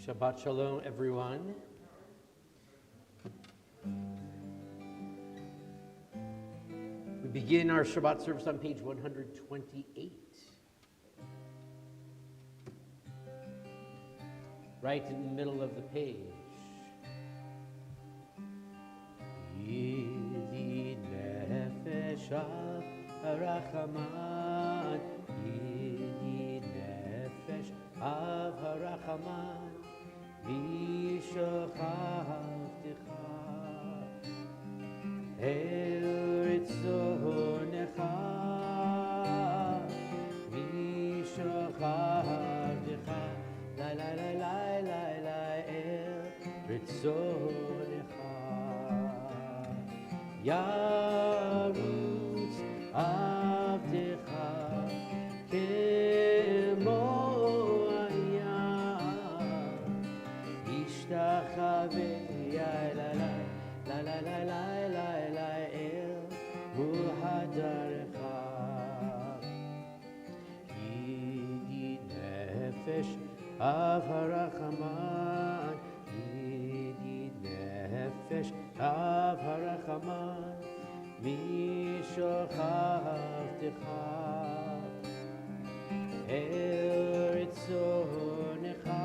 Shabbat Shalom, everyone. We begin our Shabbat service on page 128. Right in the middle of the page. Yidi nefesh harachaman, Yidi nefesh harachaman, V'shachavtecha Eretz zonecha, V'shachavtecha La la la la la la Eretz zonecha Yarutz avdecha kemo Ishtachave la la la la la la la la el muhadarecha Yidi nefesh av harachaman Yidi nefesh av harachaman Mishochavtecha Eretz zonecha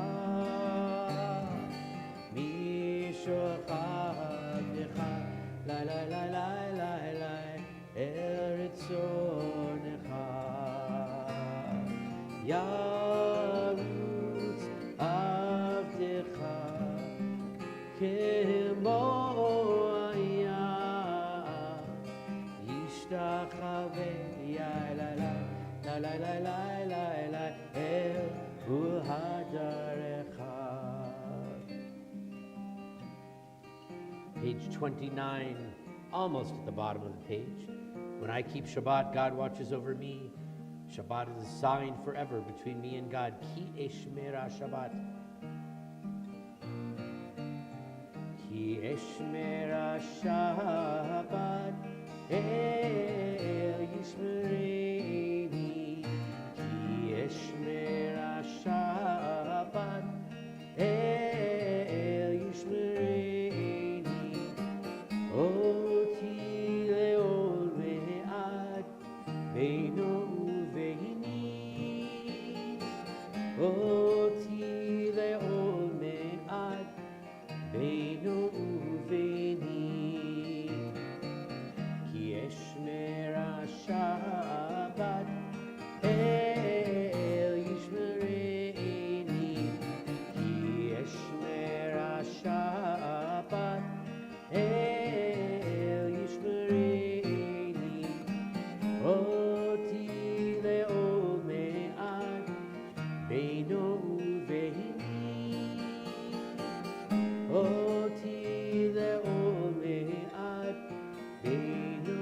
Mishochavtecha La la la la la la Eretz zonecha Yarutz avdecha Kemo Ishtachave la la la la la la la la la El Uhadarecha. Page 29, almost at the bottom of the page. When I keep Shabbat, God watches over me. Shabbat is a sign forever between me and God. Ki eshmera Shabbat. Ki eshmera Shabbat. El yishmereini. Ki eshmera Shabbat. El yishmereini. Oti leol me'ad beino uveini. Oti leol me'ad beino uveini. Ki eshmera Shabbat el yishmereini. Ki eshmera Shabbat El yishmereini. Oti leol me'ad beino uveini. Oti leol me'ad beino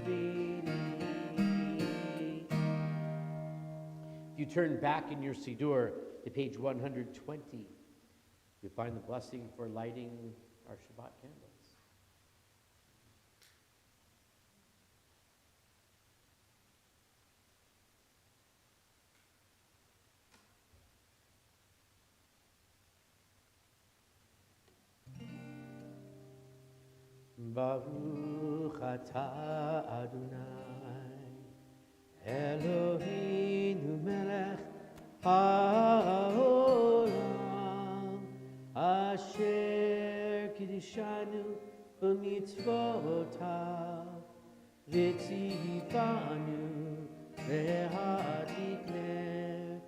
uveini. If you turn back in your Siddur to page 120, you find the blessing for lighting our Shabbat candles. Baruch atah Adonai Eloheinu melech haolam Asher kiddushanu b'mitzvotav v'tzivanu lehadlik ner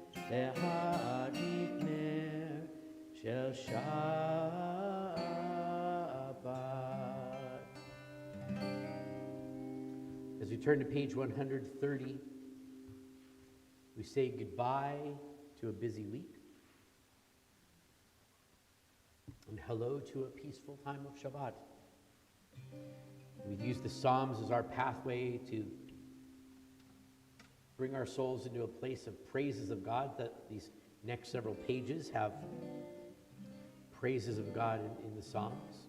shel Shabbat. As we turn to page 130, we say goodbye to a busy week and hello to a peaceful time of Shabbat. We use the Psalms as our pathway to bring our souls into a place of praises of God. That these next several pages have praises of God in the Psalms.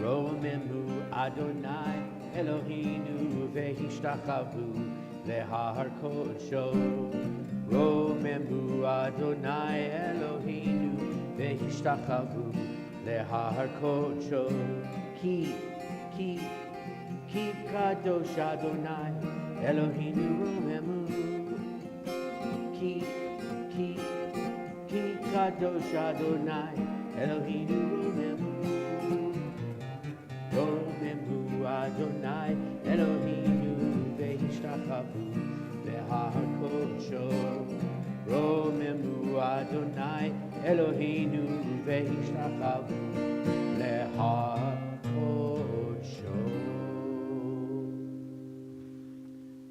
Romemu Adonai Eloheinu vehishtachavu lehar kodsho. Romemu Adonai Eloheinu vehishtachavu lehar kodsho. Ki kadosh Adonai Eloheinu romemu. Ki kadosh Adonai Eloheinu romemu. Romemu Adonai Eloheinu vehishtachavu lehar kodsho. Romemu Adonai Eloheinu vehishtachavu lehar kodsho.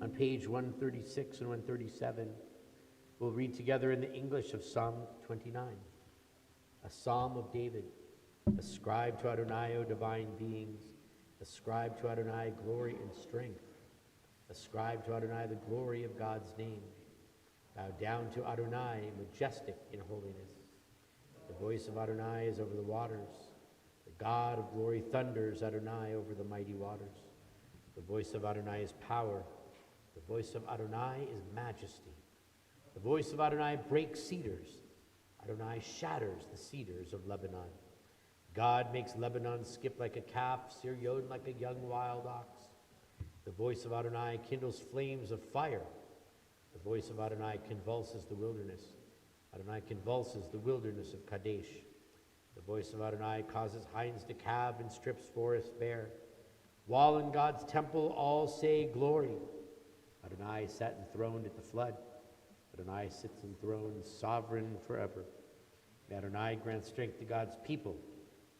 On page 136 and 137, we'll read together in the English of Psalm 29, a psalm of David. Ascribe to Adonai, O divine beings. Ascribe to Adonai glory and strength. Ascribe to Adonai the glory of God's name. Bow down to Adonai, majestic in holiness. The voice of Adonai is over the waters. The God of glory thunders Adonai over the mighty waters. The voice of Adonai is power. The voice of Adonai is majesty. The voice of Adonai breaks cedars. Adonai shatters the cedars of Lebanon. God makes Lebanon skip like a calf, Sirion like a young wild ox. The voice of Adonai kindles flames of fire. The voice of Adonai convulses the wilderness. Adonai convulses the wilderness of Kadesh. The voice of Adonai causes hinds to calve and strips forests bare. While in God's temple all say glory. Adonai sat enthroned at the flood. Adonai sits enthroned, sovereign forever. May Adonai grant strength to God's people.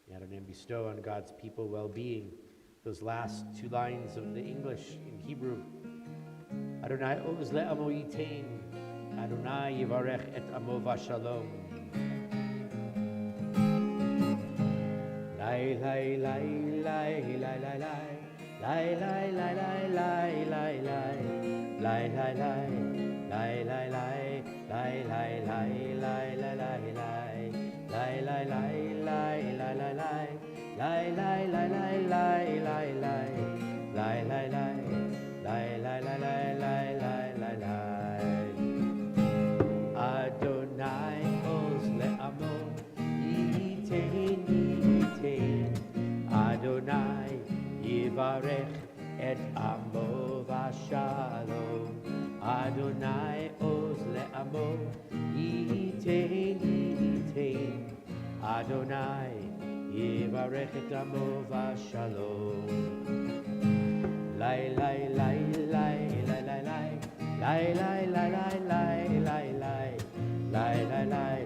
May Adonai bestow on God's people well-being. Those last two lines of the English in Hebrew. Adonai oz le'amo yitain. Adonai yivarech et amo v'shalom. Lai lai lai lai lai lai lai. Lai lai lai lai lai lai lai. Lai lai lai lai lai lai. Lai lai lai lai lai lai lai. Lai lai lai lai lai lai lai. Lai lai lai lai lai lai lai. Lai lai lai lai lai lai lai lai lai lai. Adonai oz le'amo yitain. Adonai yivarech et amo v'shalom. Adonai oz le'amo yitain. Adonai yivarech et amo v'shalom. Lai lai lai lai lai lai lai. Lai lai lai lai lai lai lai. Lai lai lai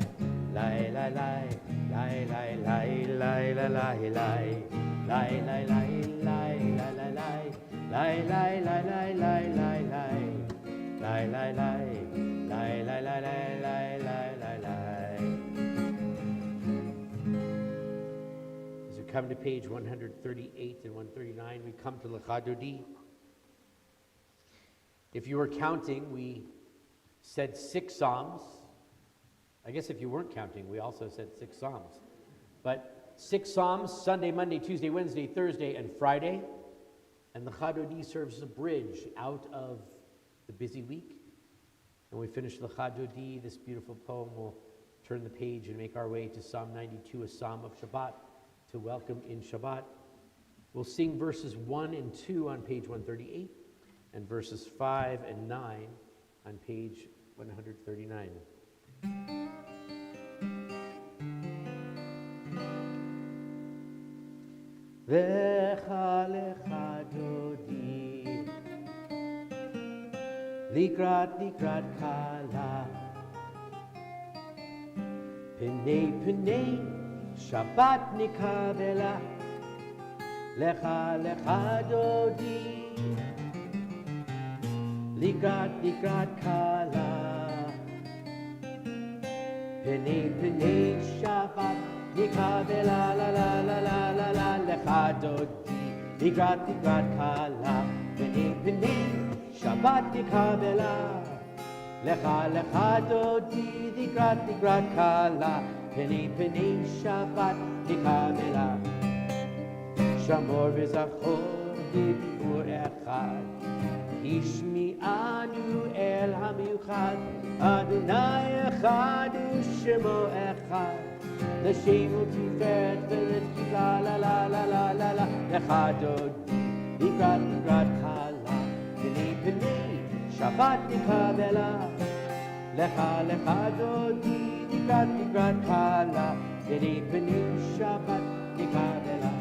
lai lai lai. Lai lai lai lai lai lai lai. Lai lai lai lai lai lai lai. Lai lai lai lai lai lai lai. Lai lai lai lai lai lai lai lai lai lai. As we come to page 138 and 139, we come to Lecha Dodi. If you were counting, we said 6 psalms. I guess if you weren't counting, we also said 6 psalms. But 6 psalms, Sunday, Monday, Tuesday, Wednesday, Thursday, and Friday. And Lecha Dodi serves as a bridge out of the busy week. And we finish Lecha Dodi, this beautiful poem. We'll turn the page and make our way to Psalm 92, a psalm of Shabbat, to welcome in Shabbat. We'll sing verses 1 and 2 on page 138, and verses 5 and 9 on page 139. Lecha lecha dodi, likrat kala, penei Shabbat nikavela. Lecha lecha dodi, likrat kala, penei Shabbat nikavela. La la la la la la. Lecha dodi, likrat kala, penei Shabbat nikavela. Lecha lecha dodi, likrat kala, penei Shabbat nikavela. Shamor v'zachor b'dibbur echad. Ishmi'anu el hamiuchad. Adonai echad u'shemo echad. L'shem u'tiferet v'letkiva la la la la la la. Echad odi nikrat kala. B'nei b'nei Shabbat nikabela. Lecha lecha dodi nikrat kala. B'nei b'nei Shabbat nikabela.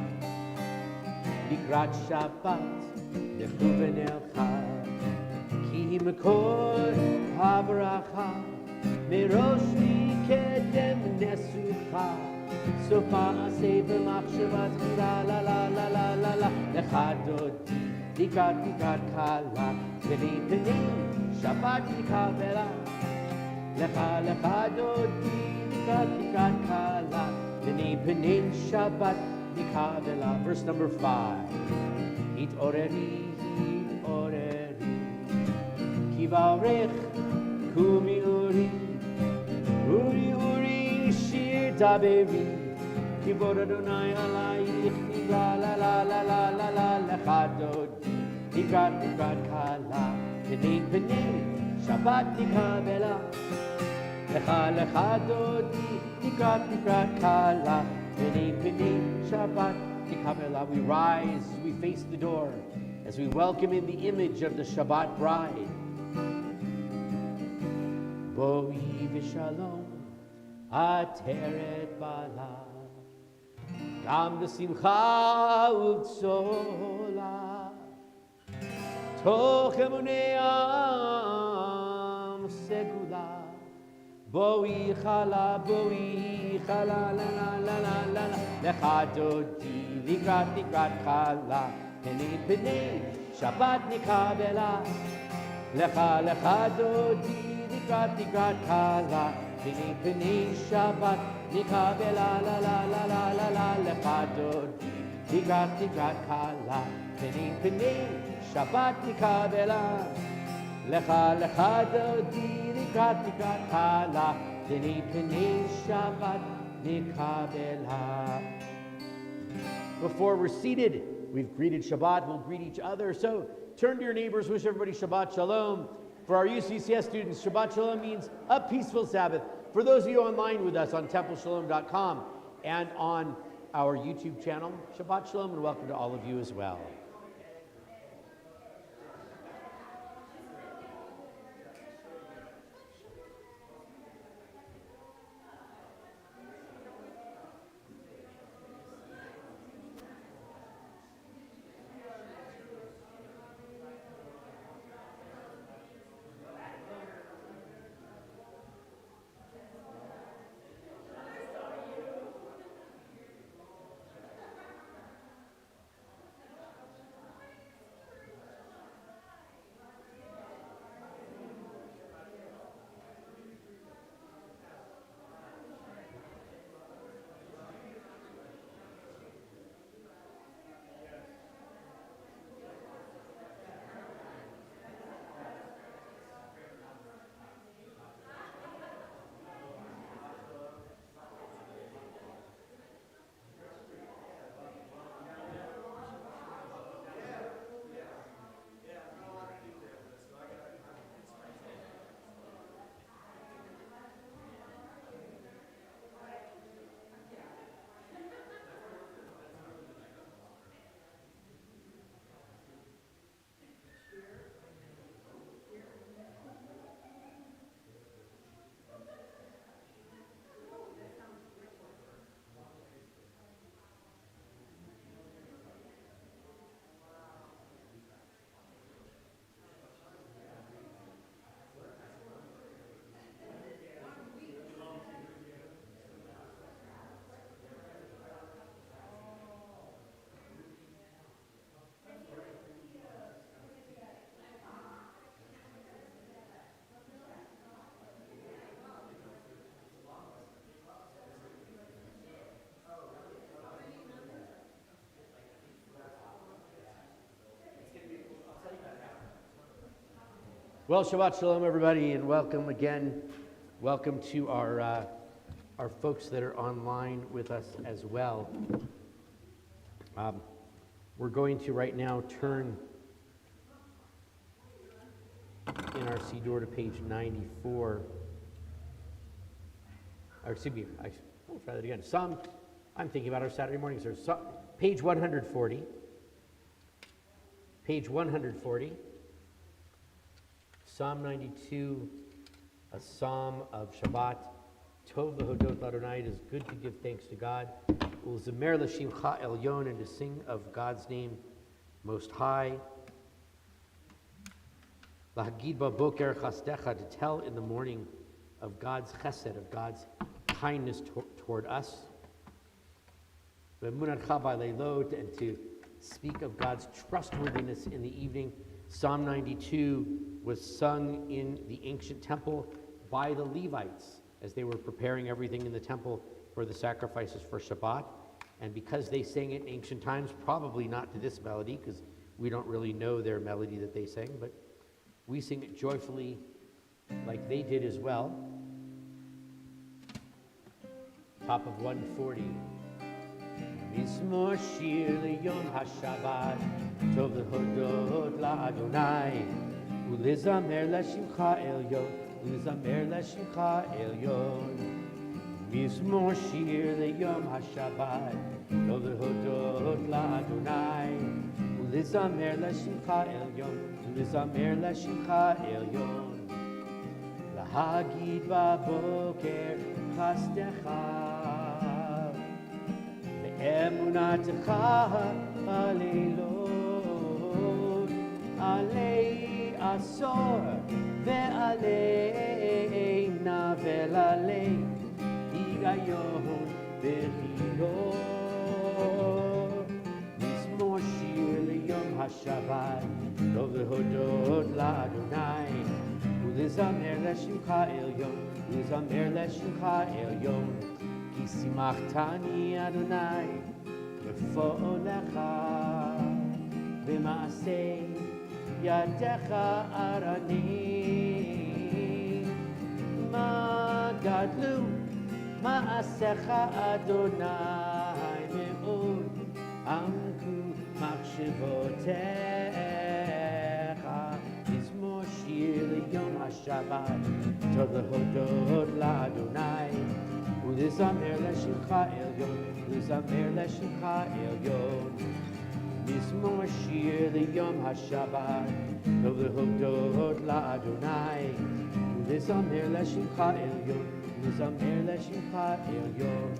Nikrat Shabbat lechu v'nelchad. Ki mekor habracha. Merosh mikedem nesucha. Sofa aseh b'machshavat la la la la la la la. Lecha dodi nikrat kala. B'nei b'nei Shabbat nikabela. Lecha lecha dodi nikrat kala. B'nei b'nei Shabbat nikabela. Verse number 5. Oreri, kivarech kumi uri shir daberi, kivod Adonai alayich la la la la la la la lechadod, nikrat kala, b'nei Shabbat nikabela, lechadod, nikrat kala, b'nei Shabbat. We rise, we face the door as we welcome in the image of the Shabbat bride. Boi v'shalom ateret bala gam b'simcha u'tzola toch emunei am segula boi chala la la la la la lecha dodi nikrat kala, b'nei Shabbat nikabela. Lecha dodi nikrat kala, b'nei Shabbat nikabela la la la la la la. Lecha dodi nikrat kala, b'nei Shabbat nikabela. Lecha dodi nikrat kala, b'nei Shabbat nikabela. Before we're seated, we've greeted Shabbat, we'll greet each other. So turn to your neighbors, wish everybody Shabbat Shalom. For our UCCS students, Shabbat Shalom means a peaceful Sabbath. For those of you online with us on templeshalom.com and on our YouTube channel, Shabbat Shalom and welcome to all of you as well. Well, Shabbat Shalom, everybody, and welcome again. Welcome to our folks that are online with us as well. We're going to right now turn in our Siddur to page 94. Or excuse me, I'll try that again. I'm thinking about our Saturday mornings. There's page 140. Page 140. Psalm 92, a psalm of Shabbat. Tov v'hodot l'Adonai, it is good to give thanks to God. Ulzamer l'shimcha elyon, and to sing of God's name most high. Lahagid ba'boker chasdecha, to tell in the morning of God's chesed, of God's kindness toward us. V'emunatcha ba'leilot, and to speak of God's trustworthiness in the evening. Psalm 92 was sung in the ancient temple by the Levites as they were preparing everything in the temple for the sacrifices for Shabbat. And because they sang it in ancient times, probably not to this melody, because we don't really know their melody that they sang, but we sing it joyfully like they did as well. Top of 140. Mizmor shir liyom haShabbat, tov lehodot la'Adonai, ulezamer lashimcha elyon, ulezamer lashimcha elyon. Mizmor shir liyom haShabbat, tov lehodot la'Adonai, ulezamer lashimcha elyon, ulezamer lashimcha elyon. Lahagid ba'boker chasdecha, Emunatecha ba'leilot, alei asor ve'aleina ve'lalei higayon v'chilot. Mizmor shir liyom haShabbat, tov lehodot la'Adonai, ulezamer leshimcha elyon, ulezamer leshimcha elyon. Ki simachtani Adonai b'fo'olecha, v'ma'asei yadecha arani. Ma gadlu ma'asecha Adonai me'od, amku machshevotecha. Mizmor shir liyom haShabbat, tov lehodot la'Adonai, ulezamer leshimcha elyon, ulezamer leshimcha elyon. Mizmor shir liyom haShabbat, tov lehodot la'Adonai, ulezamer leshimcha elyon, ulezamer leshimcha elyon,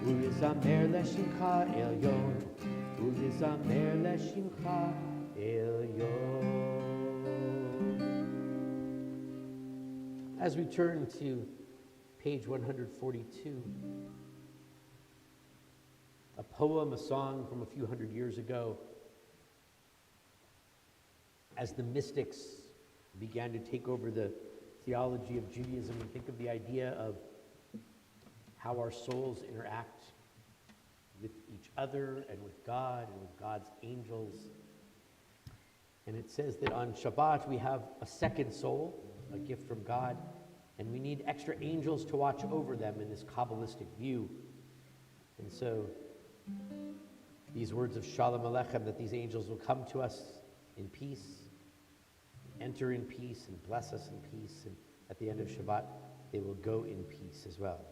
ulezamer leshimcha elyon, ulezamer leshimcha elyon. As we turn to page 142, a poem, a song from a few hundred years ago, as the mystics began to take over the theology of Judaism and think of the idea of how our souls interact with each other and with God and with God's angels. And it says that on Shabbat we have a second soul, a gift from God, and we need extra angels to watch over them in this Kabbalistic view. And so these words of Shalom Aleichem, that these angels will come to us in peace, enter in peace, and bless us in peace, and at the end of Shabbat they will go in peace as well.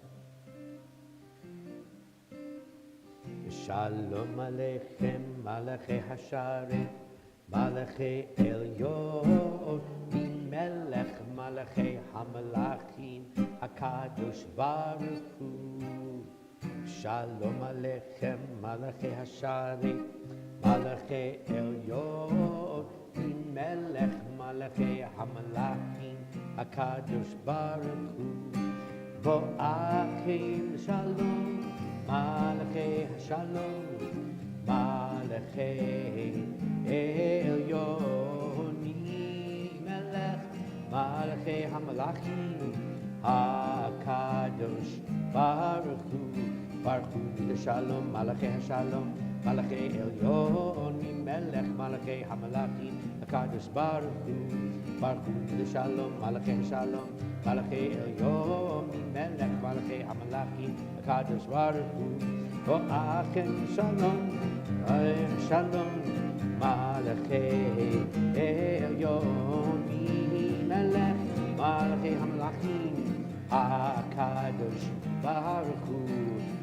Shalom Aleichem, Malachei Hasharei, Malachei Elyon, Melech Malachei Hamalachim, HaKadosh Baruch Hu. Shalom Aleichem, Malachei Hasharei, Malachei Elyon, Melech Malachei Hamalachim, HaKadosh Baruch Hu. Bo'achim Shalom, Malachei Shalom, Malachei Elyon, Melech Malachei Hamalachim, HaKadosh Baruch Hu. Baruch Hu Shalom, Malachei Shalom, Malachei Elyon, Melech Malachei Hamalachim, HaKadosh Baruch Hu. Baruch Hu Shalom, Malachei Shalom, Malachei Elyon, Melech Malachei Malachei Hamalachim, Kadosh Baruch Hu, Achem Shalom, Shalom, Malachei Elyon, Melech, Malachei Hamalachim, Kadosh Baruch Hu,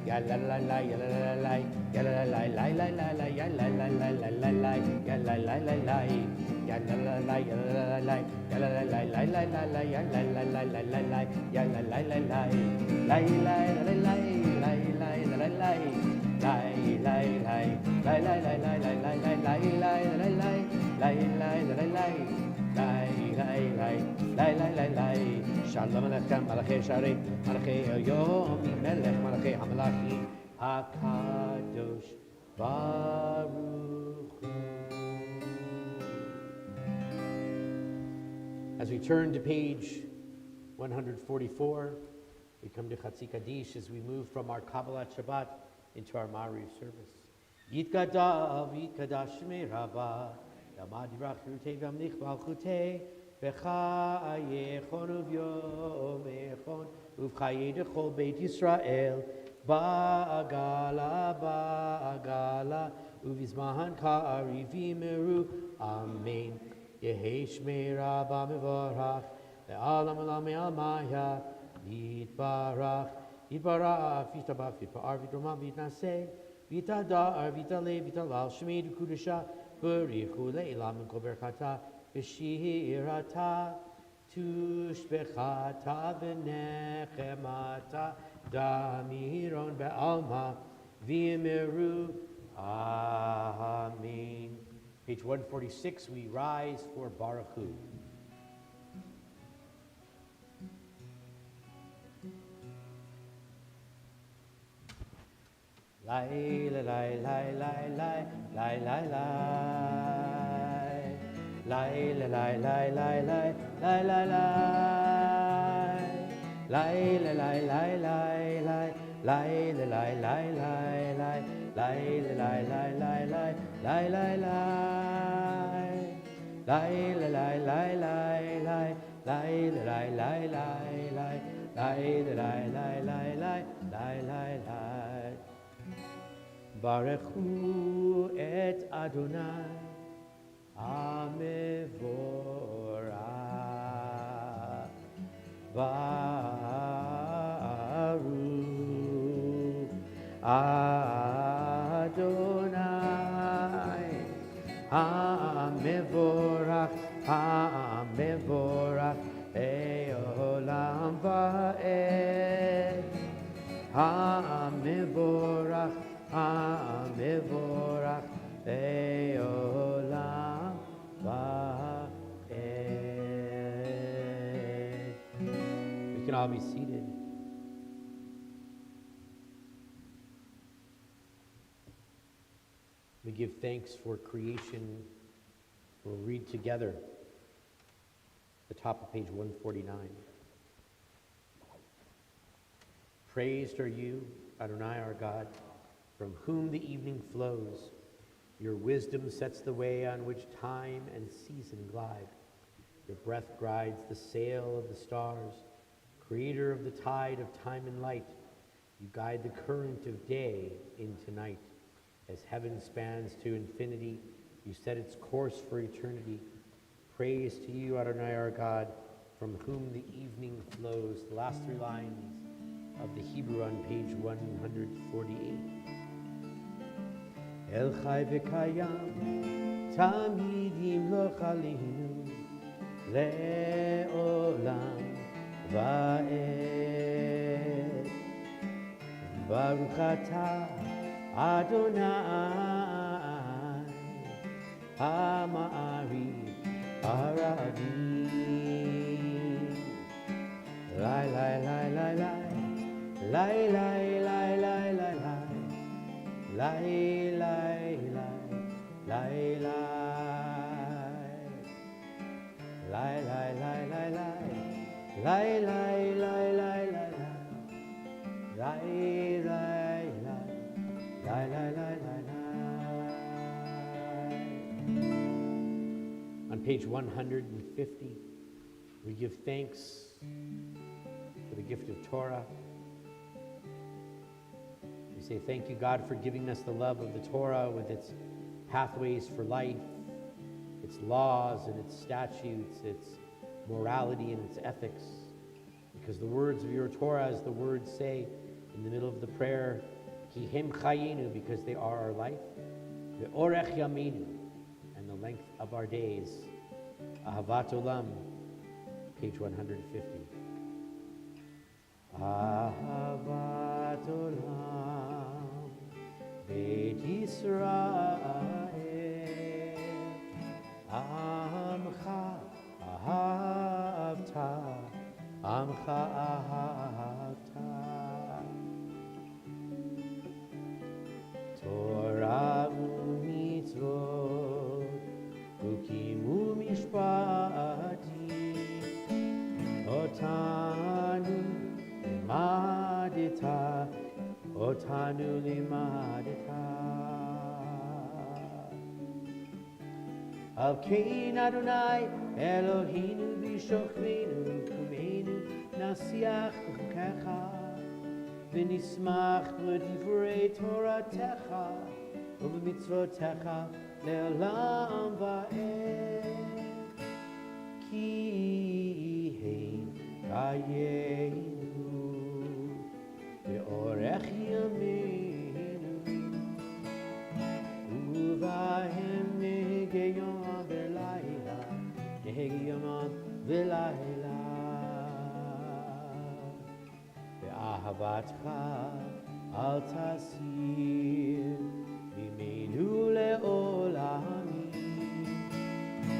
Yalalala, yalalala, yalalala, yalalala, yalalala, yalalala, yalalala, yalalala, yalalala, yalalala, Shalom Alechem, Malachei Sharei, Malachei Elyon, Melech, Malachei Hamalachim, HaKadosh Baruch Hu. As we turn to page 144, we come to Chatzi Kaddish as we move from our Kabbalat Shabbat into our Ma'ariv service. Yitkadav, Yitkadash Shmei Rabbah, Yamad Yirach Yirutei V'amlich V'alchutei, V'chayechon Uv'yomechon, Uv'chayei Dechol Beit Yisrael, Ba'agala, Ba'agala, Uv'izmahan Ka'arivim Meru, Amen. Yehei Shmei Rabbah Mevorach, Le'alam Olam Me'almaya, Yitbarach, Yitbarach, Yitbarach, Yitbarach, Yitbarach, Yitnaseh, Yitadar, Yitaleh, Yitalal, Shmei D'Kudusha, B'richu Le'elam Kol Berkata, B'shirata, Tushbechata, V'nechemata, Damiron Be'alma, V'yimeru, Amen. Page 146, we rise for Baruch Hu. Lai la lai lai lai lai lai lai lai lai la lai lai lai lai lai lai lai la lai lai lai lai lai la lai lai lai lai lai la lai lai lai lai lai lai lai la lai lai lai lai lai la lai lai lai lai lai la lai lai lai lai lai lai lai. Baruch Hu et Adonai Amevorach. Baruch Adonai Amevorach, Amevorach Eolam Va'ed. Amevorach, Amevorach Eolam Va'ed. We can all be seated. We give thanks for creation. We'll read together the top of page 149. Praised are you, Adonai our God, from whom the evening flows. Your wisdom sets the way on which time and season glide. Your breath guides the sail of the stars, creator of the tide of time and light. You guide the current of day into night. As heaven spans to infinity, you set its course for eternity. Praise to you, Adonai our God, from whom the evening flows. The last three lines of the Hebrew on page 148. El Chai v'Kayam, Tamid Yimloch Aleinu, Le'olam Va'ed. Baruch Atah Adonai, Ha'ma'ariv Haravim. Lai, lai, lai, lai, lai. Lai, lai, lai, lai, lai, lai. Lai, lai, lai, lai, lai. Lai, lai, lai, lai, lai. Lai, lai, lai, lai, lai, lai. Lai, lai, lai. Lai, lai, lai, lai, lai. On page 150, we give thanks for the gift of Torah, We say, thank you, God, for giving us the love of the Torah with its pathways for life, its laws and its statutes, its morality and its ethics. Because the words of your Torah, as the words say in the middle of the prayer, Ki hem chayenu, because they are our life, ve'orech yaminu, and the length of our days. Ahavat olam, page 150. Ahavat olam, Beit Yisrael, Amcha ahavta, Amcha ahavta. Torah u'mitzvot, Chukim u'mishpatim, Otanu limadeta, Otanu limadeta. Al kein Adonai Eloheinu b'shochvenu kumeinu nasiach b'chukecha v'nismach b'divrei Toratecha u'b'mitzvotecha le'olam va'ed ki hein chayenu ve'orech yameinu uvahem nehegeyom v'layla nehegeyom v'layla ve'ahavatcha al tasir mimenu le'olamim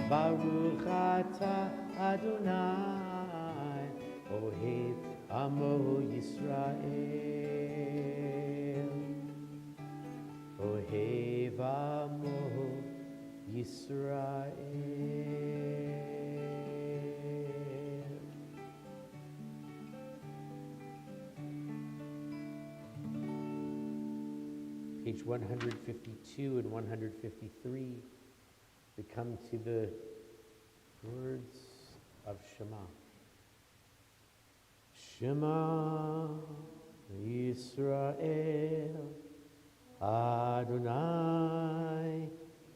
baruch ata Adonai ohev amo Yisrael ohev amo Yisrael. Page 152 and 153, we come to the words of Shema. Shema Yisrael Adonai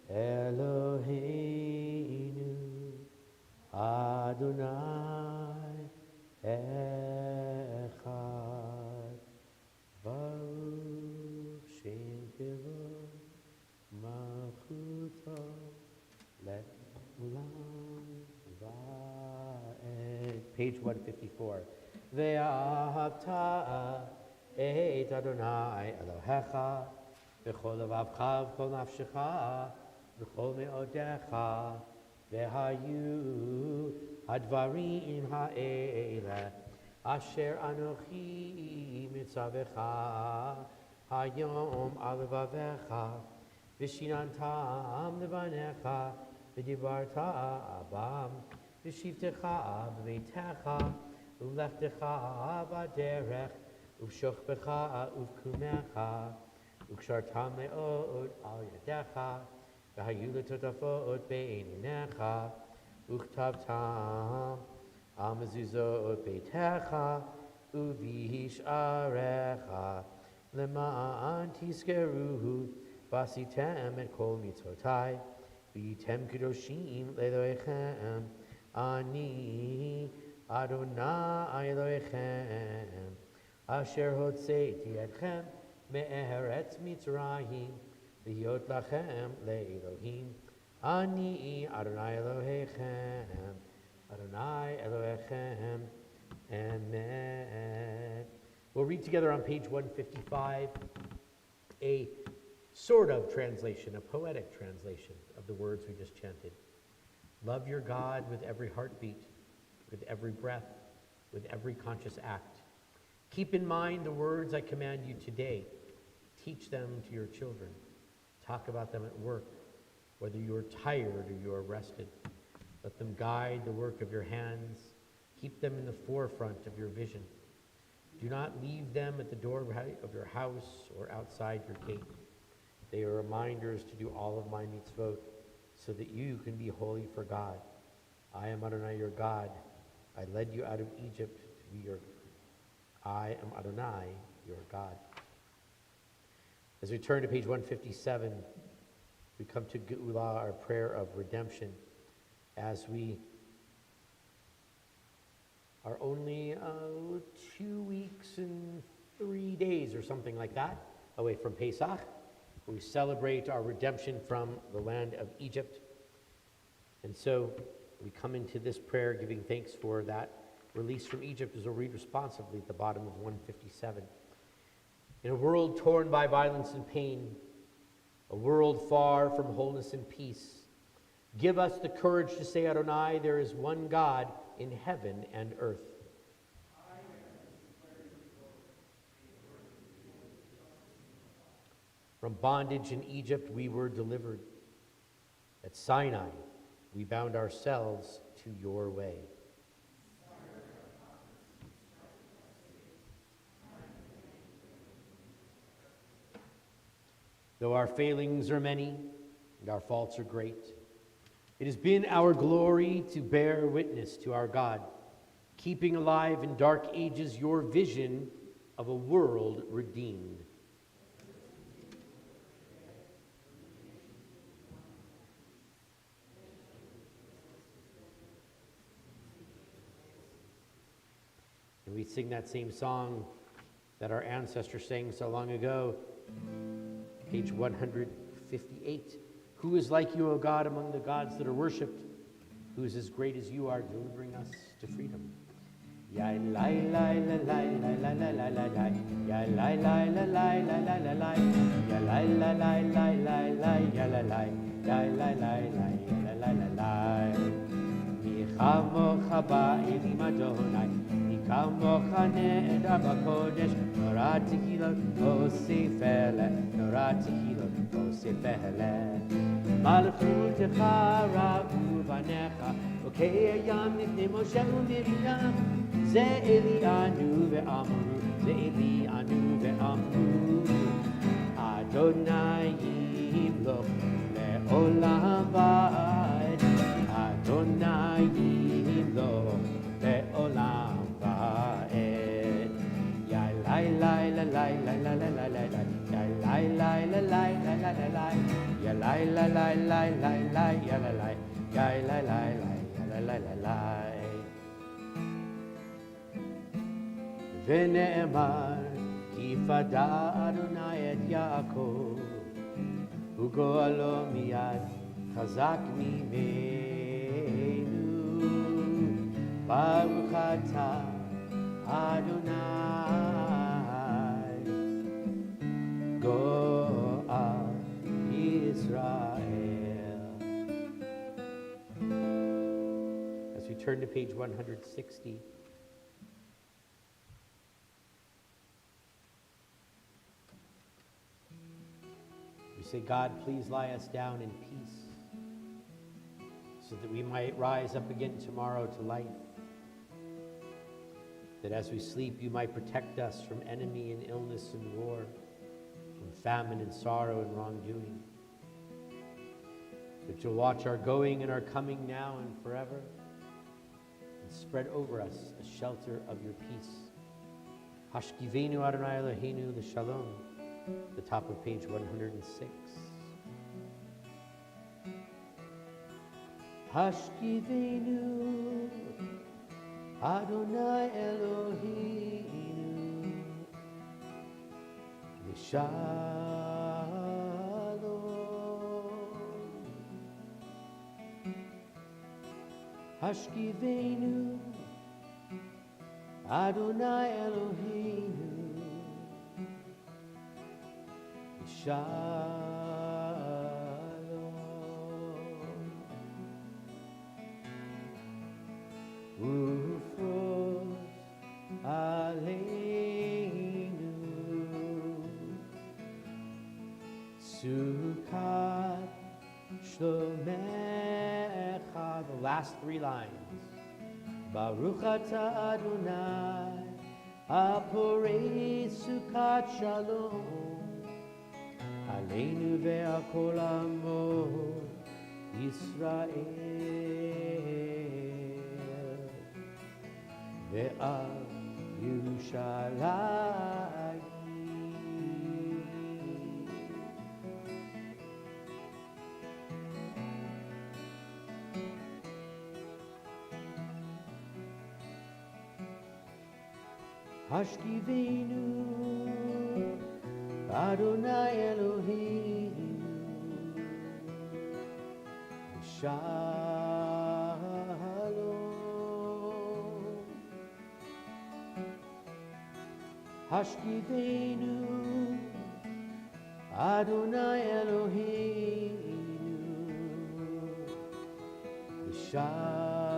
Eloheinu Adonai Echad Baruch Shem Kevod Malchuto Le'olam Va'ed. Page 154. Ve'ahavta et Adonai Elohecha v'chol levavcha v'chol nafshecha v'chol me'odecha ve'hayu hadvarim ha'ele asher anochi mitzavecha hayom al levavecha v'shinantam levanecha v'dibarta abam v'shivtecha b'meitecha u'lechtecha b'derech u'v'shochbecha u'v'kumecha u'kshartam le'od al yadecha v'hayu letotafot be'einecha u'chtavtam al mezuzot beitecha u'v'hisharecha למען תזכרו ועשיתם את כל מצוותיי והייתם קדושים לאלוהיכם אני אדוני אלוהיכם אשר הוצאתי אתכם מארץ מצרים להיות לכם לאלוהים אני אדוני אלוהיכם אדוני אלוהיכם amen. We'll read together on page 155 a sort of translation, a poetic translation of the words we just chanted. Love your God with every heartbeat, with every breath, with every conscious act. Keep in mind the words I command you today. Teach them to your children. Talk about them at work, whether you are tired or you are rested. Let them guide the work of your hands. Keep them in the forefront of your vision. Do not leave them at the door of your house or outside your gate. They are reminders to do all of my mitzvot, so that you can be holy for God. I am Adonai your God. I led you out of Egypt to be your. I am Adonai your God. As we turn to page 157, we come to Geula, our prayer of redemption, as we are only 2 weeks and 3 days or something like that away from Pesach. We celebrate our redemption from the land of Egypt. And so we come into this prayer giving thanks for that release from Egypt, as we'll read responsively at the bottom of 157. In a world torn by violence and pain, a world far from wholeness and peace, give us the courage to say, Adonai, there is one God in heaven and earth. From bondage in Egypt we were delivered. At Sinai we bound ourselves to your way. Though our failings are many and our faults are great, it has been our glory to bear witness to our God, keeping alive in dark ages your vision of a world redeemed. And we sing that same song that our ancestors sang so long ago, page 158. Who is like you, O God, among the gods that are worshipped? Who is as great as you are, delivering us to freedom? Ya la la la la la la la la la. Ya la la la la la la la la. Ya la la la la la la. Ya la la la la la la la la la. Mi chamocha ba'elim Adonai. Mi kamocha ne'edar b'kodesh. Norat tehilot osefele. Norat tehilot osefele. Malchutecha ra'u banecha. Okay, yam nifnei Moshe u'Miriam. Ze Eli anu ve'amru, Ze Eli anu ve'amru. Adonai yimloch le'olam va'ed. Adonai yimloch le'olam va'ed. Ya lai lai la lai la la la la la la. Ya lai lai la lai la la la la. Ya lai la lai lai lai lai ya la lai. Ya lai lai lai ya la la la la. ונאמר, כי פדה אדוני את יעקב, וגואלו מיד חזק ממנו. ברוך אתה, אדוני, גואל ישראל. As we turn to page 160, say, God, please lie us down in peace, so that we might rise up again tomorrow to life. That as we sleep, you might protect us from enemy and illness and war, from famine and sorrow and wrongdoing. That you'll watch our going and our coming now and forever, and spread over us a shelter of your peace. Hashkivenu Adonai Eloheinu l'shalom. The top of page 106. Hashkivenu Adonai Eloheinu l'shalom. Hashkivenu Adonai Eloheinu Shalom. Ufros aleinu Sukkot shlomecha. The last 3 lines. Baruch atah Adonai aporei Sukkot shalom. Aleinu ve'al kol amo Yisrael ve'al Yerushalayim. Hashkivenu Adonai Eloheinu Shalom. Hashkivenu Adonai Eloheinu Shalom.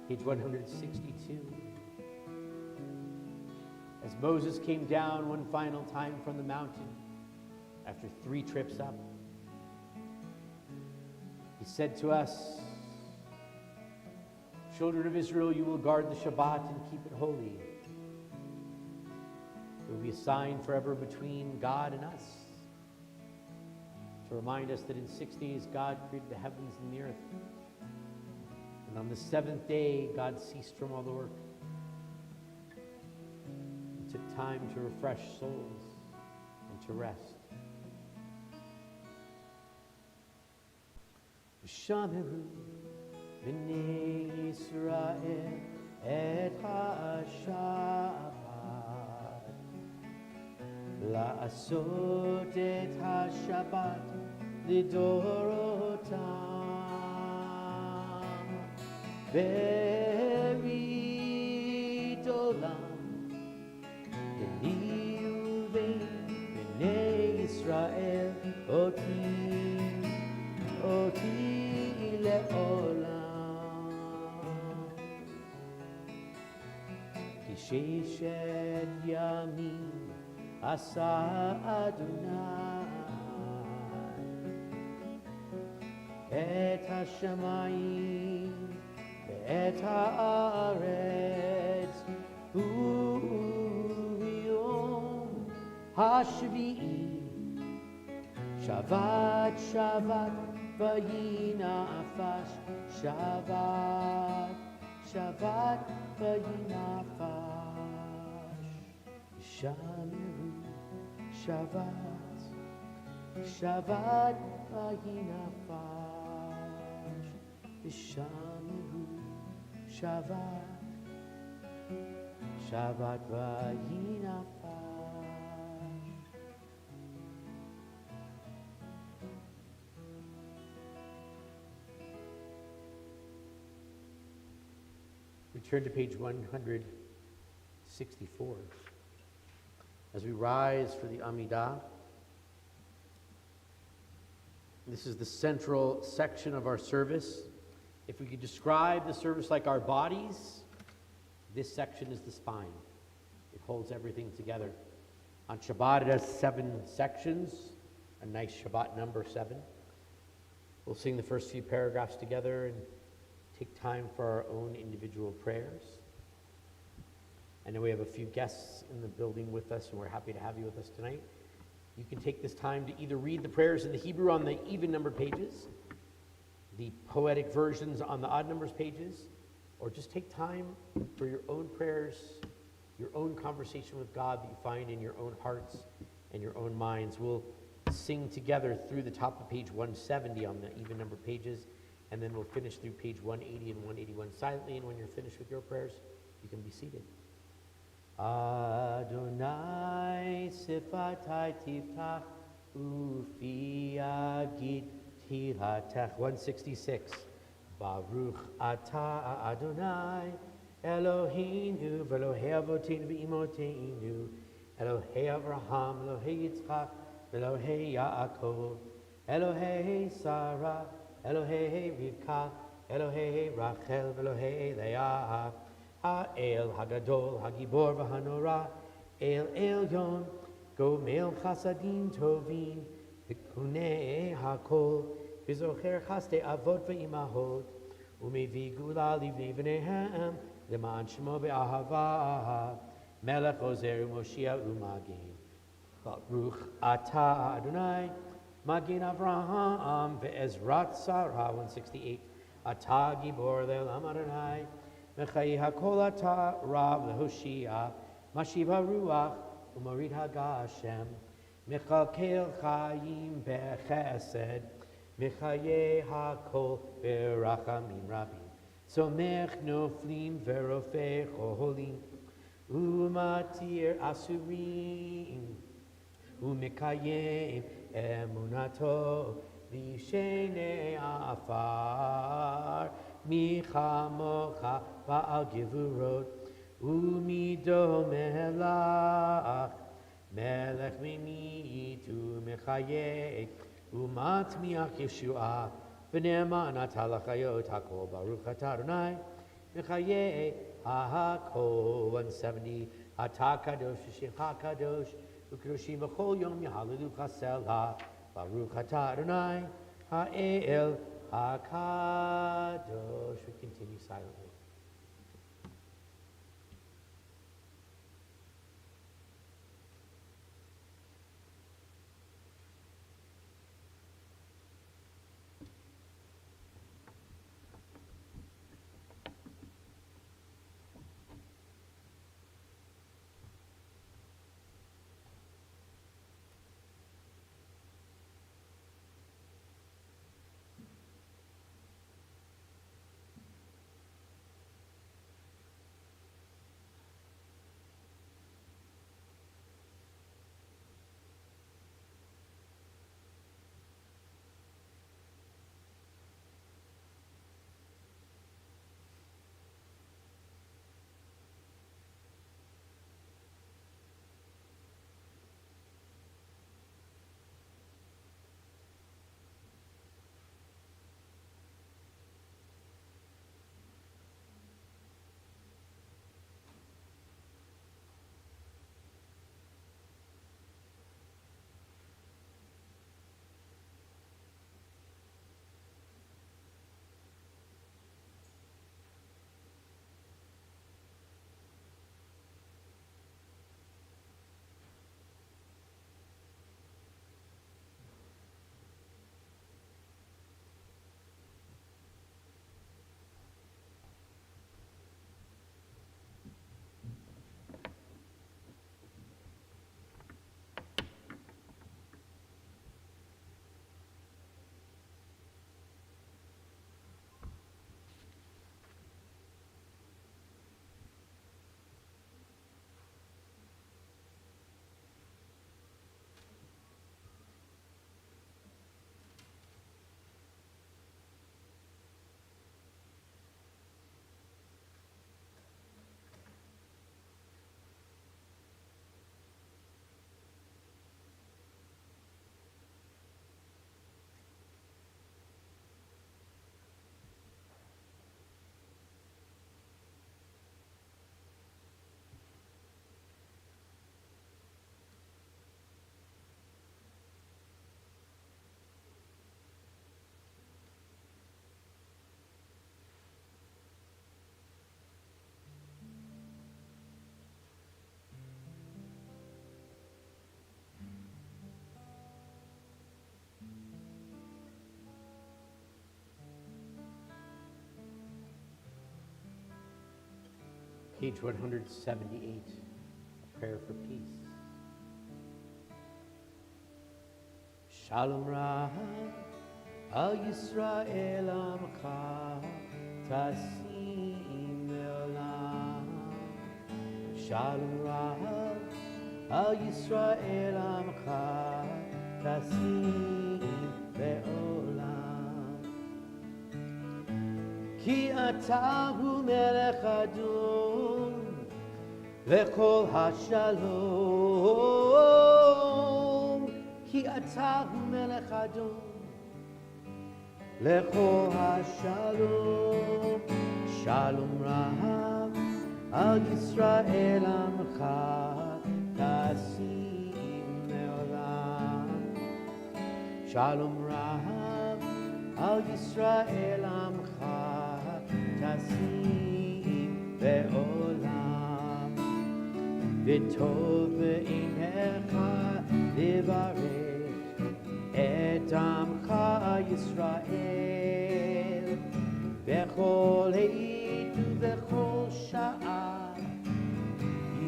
Page 162. As Moses came down one final time from the mountain after 3 trips up, he said to us, "Children of Israel, you will guard the Shabbat and keep it holy. It will be a sign forever between God and us, to remind us that in 6 days God created the heavens and the earth. And on the 7th day, God ceased from all the work. He took time to refresh souls and to rest. Shameru b'nei Yisrael et ha-Shabbat, la'asot et ha-Shabbat lidorotam, berit olam b'ni uvein b'nei Yisrael oti le'olam, ki sheshet yamim asa Adonai et hashamayim ve'et haaretz u'yom hashvi'i Shabbat Shabbat v'yinafash Shabbat Shabbat v'yinafash Shameru Shabbat Shabbat v'yinafash Shameru Shabbat Shabbat v'yinafash. We turn to page 164. As we rise for the Amidah, this is the central section of our service. If we could describe the service like our bodies, this section is the spine. It holds everything together. On Shabbat, it has 7 sections, a nice Shabbat number 7. We'll sing the first few paragraphs together and take time for our own individual prayers. I know we have a few guests in the building with us, and we're happy to have you with us tonight. You can take this time to either read the prayers in the Hebrew on the even numbered pages, the poetic versions on the odd numbers pages, or just take time for your own prayers, your own conversation with God that you find in your own hearts and your own minds. We'll sing together through the top of page 170 on the even numbered pages, and then we'll finish through page 180 and 181 silently, and when you're finished with your prayers, you can be seated. Adonai sifatai tiftach ufi agid tilatech. 166. Baruch atah Adonai Eloheinu v'Elohei avoteinu v'imoteinu Elohei Avraham, Elohei Yitzchak, Elohei Yaakov, Elohei Sarah, Elohei Rivka, Elohei Rachel, Elohei Leah, Ha'el Hagadol, Hagibor v'Hanora, El Elyon, Gomel Chasadim Tovim, V'kunei Hakol, V'zocher Chaste Avot v'Imahot, Umevi Gula Livnei V'nehem, Leman Shemo Be'ahava, Melech Ozer Moshiach U'Magin, Baruch Atah Adonai, Magin Avraham ve'Ezrat Sarah. 168. Atah Gibor le'olam Adonai, Mechai Hakol Atah Rav le'Hoshia, Mashiv HaRuach u'Morid Hagashem, Mechalkel Chayim be'Chesed, Mechaye hakol berachamim rabim. Somech noflim verofeh cholim. Umatir asurim. Umekayem emunato lishene afar. Michamocha ba'al givurot. Umido melach. Melech mimitu mechaye. Umat miach Yeshua, v'ne'eman atalachayot hakol baruch atah Adonai, mechaye hakol 170 atah kadosh Hashem hakadosh u'kadoshim b'chol yom yahalilu chasela baruch atah Adonai ha'el hakadosh. We continue silently. Page 178, a prayer for peace. Shalom Rab al Yisrael Amcha Tasim Me'olam. Shalom Rab al Yisrael Amcha Tasim Me'olam. Ki atahu melech adon v'kol hashalom. Ki atahu melech adon v'kol hashalom. Shalom Rab al Yisrael amcha tasim me'olam. Shalom Rab al Yisrael amcha tasim ve'olam. V'tov v'einecha levarech et amcha Yisrael b'chol עת ובכל שעה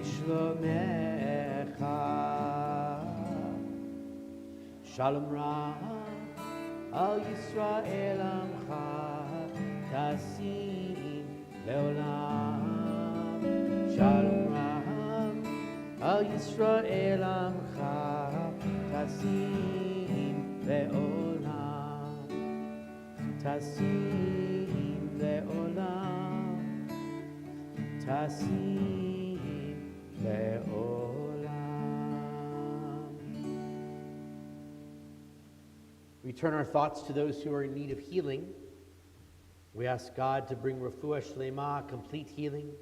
ישלומך. Shalom Rab Al Yisrael Amcha Tasim Leolam. Shalom Raham Al Yisrael Amcha Tasim Leolam. Tasim Leolam. Tasim Leolam. We turn our thoughts to those who are in need of healing. We ask God to bring refuah shlema, complete healing,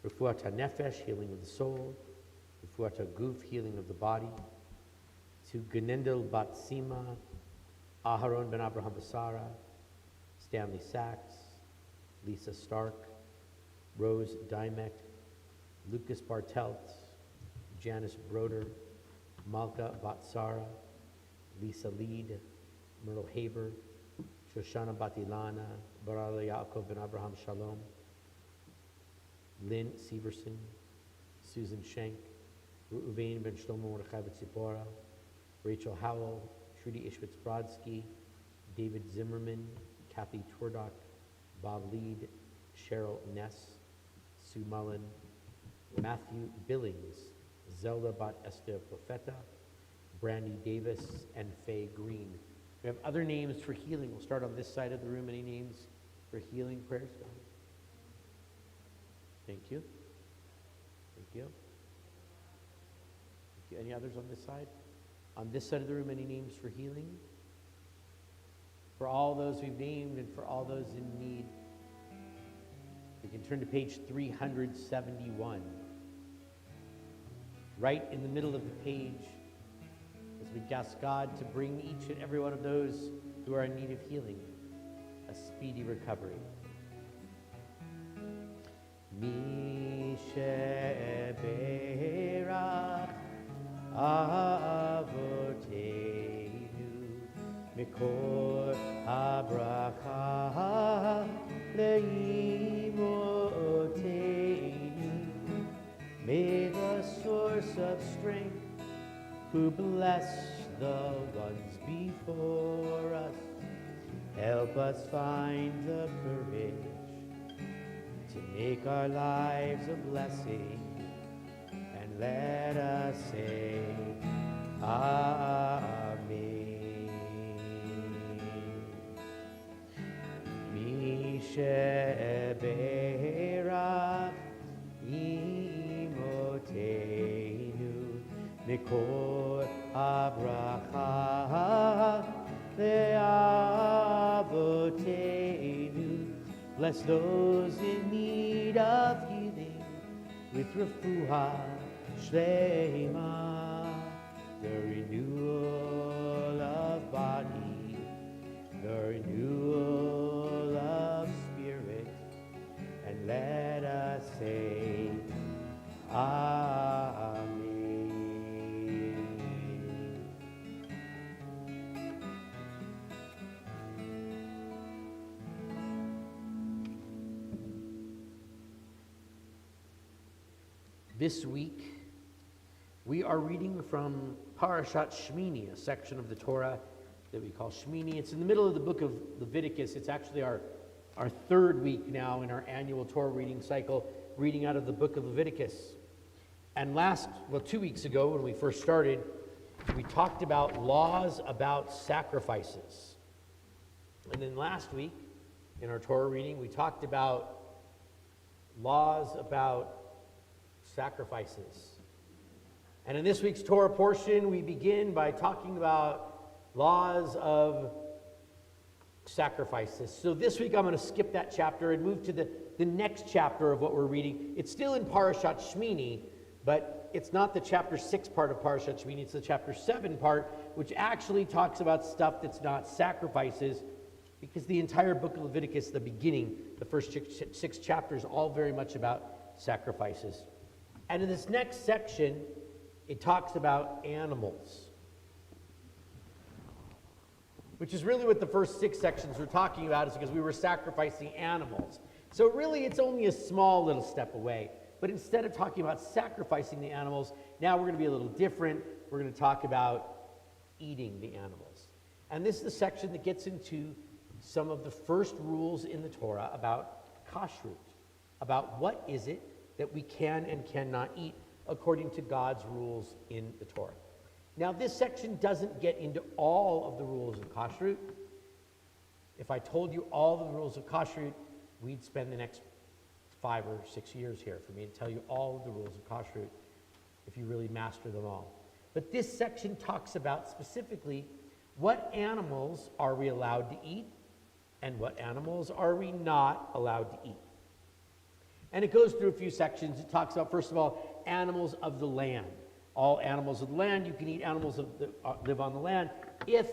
refuah nefesh, healing of the soul, refuah guf, healing of the body, to Genendel bat Sima, Aharon ben Abraham Basara, Stanley Sachs, Lisa Stark, Rose Dymek, Lucas Bartelt, Janice Broder, Malka Batsara, Lisa Lead, Myrtle Haber, Shoshana Batilana, Barala Yaakov ben Abraham Shalom, Lynn Severson, Susan Schenk, Reuven ben Shlomo Mordechai Tzipora, Rachel Howell, Trudy Ishwitz Brodsky, David Zimmerman, Kathy Twerdock, Bob Lead, Cheryl Ness, Sue Mullen, Matthew Billings, Zelda Bat Esther Profeta, Brandy Davis, and Faye Green. We have other names for healing. We'll start on this side of the room. Any names for healing prayers? Go ahead. Thank you. Thank you. Thank you. Any others on this side? On this side of the room, any names for healing? For all those we've named and for all those in need. We can turn to page 371. Right in the middle of the page, as we ask God to bring each and every one of those who are in need of healing a speedy recovery. Mi sheberach avoteinu mikor habracha leimoteinu. May the source of strength who bless the ones before us help us find the courage to make our lives a blessing, and let us say Amen. Mi sheberach imoteinu mikor habracha le'avoteinu. Bless those in need of healing with refuah shlema, the renewal of body, the renewal of spirit, and let us say Amen. This week, we are reading from Parashat Shmini, a section of the Torah that we call Shmini. It's in the middle of the book of Leviticus. It's actually our third week now in our annual Torah reading cycle, reading out of the book of Leviticus. And 2 weeks ago, when we first started, we talked about laws about sacrifices. And then last week, in our Torah reading, we talked about laws about sacrifices. And in this week's Torah portion, we begin by talking about laws of sacrifices. So this week I'm going to skip that chapter and move to the next chapter of what we're reading. It's still in Parashat Shmini, but it's not the chapter 6 part of Parashat Shmini, it's the chapter 7 part, which actually talks about stuff that's not sacrifices, because the entire book of Leviticus, the beginning, the first 6 chapters, all very much about sacrifices. And in this next section, it talks about animals, which is really what the first 6 sections were talking about, is because we were sacrificing animals. So really, it's only a small little step away. But instead of talking about sacrificing the animals, now we're going to be a little different. We're going to talk about eating the animals. And this is the section that gets into some of the first rules in the Torah about kashrut, about what is it that we can and cannot eat according to God's rules in the Torah. Now, this section doesn't get into all of the rules of kashrut. If I told you all the rules of kashrut, we'd spend the next 5 or 6 years here for me to tell you all of the rules of kashrut if you really master them all. But this section talks about specifically what animals are we allowed to eat and what animals are we not allowed to eat. And it goes through a few sections. It talks about, first of all, animals of the land. All animals of the land, you can eat animals that live on the land if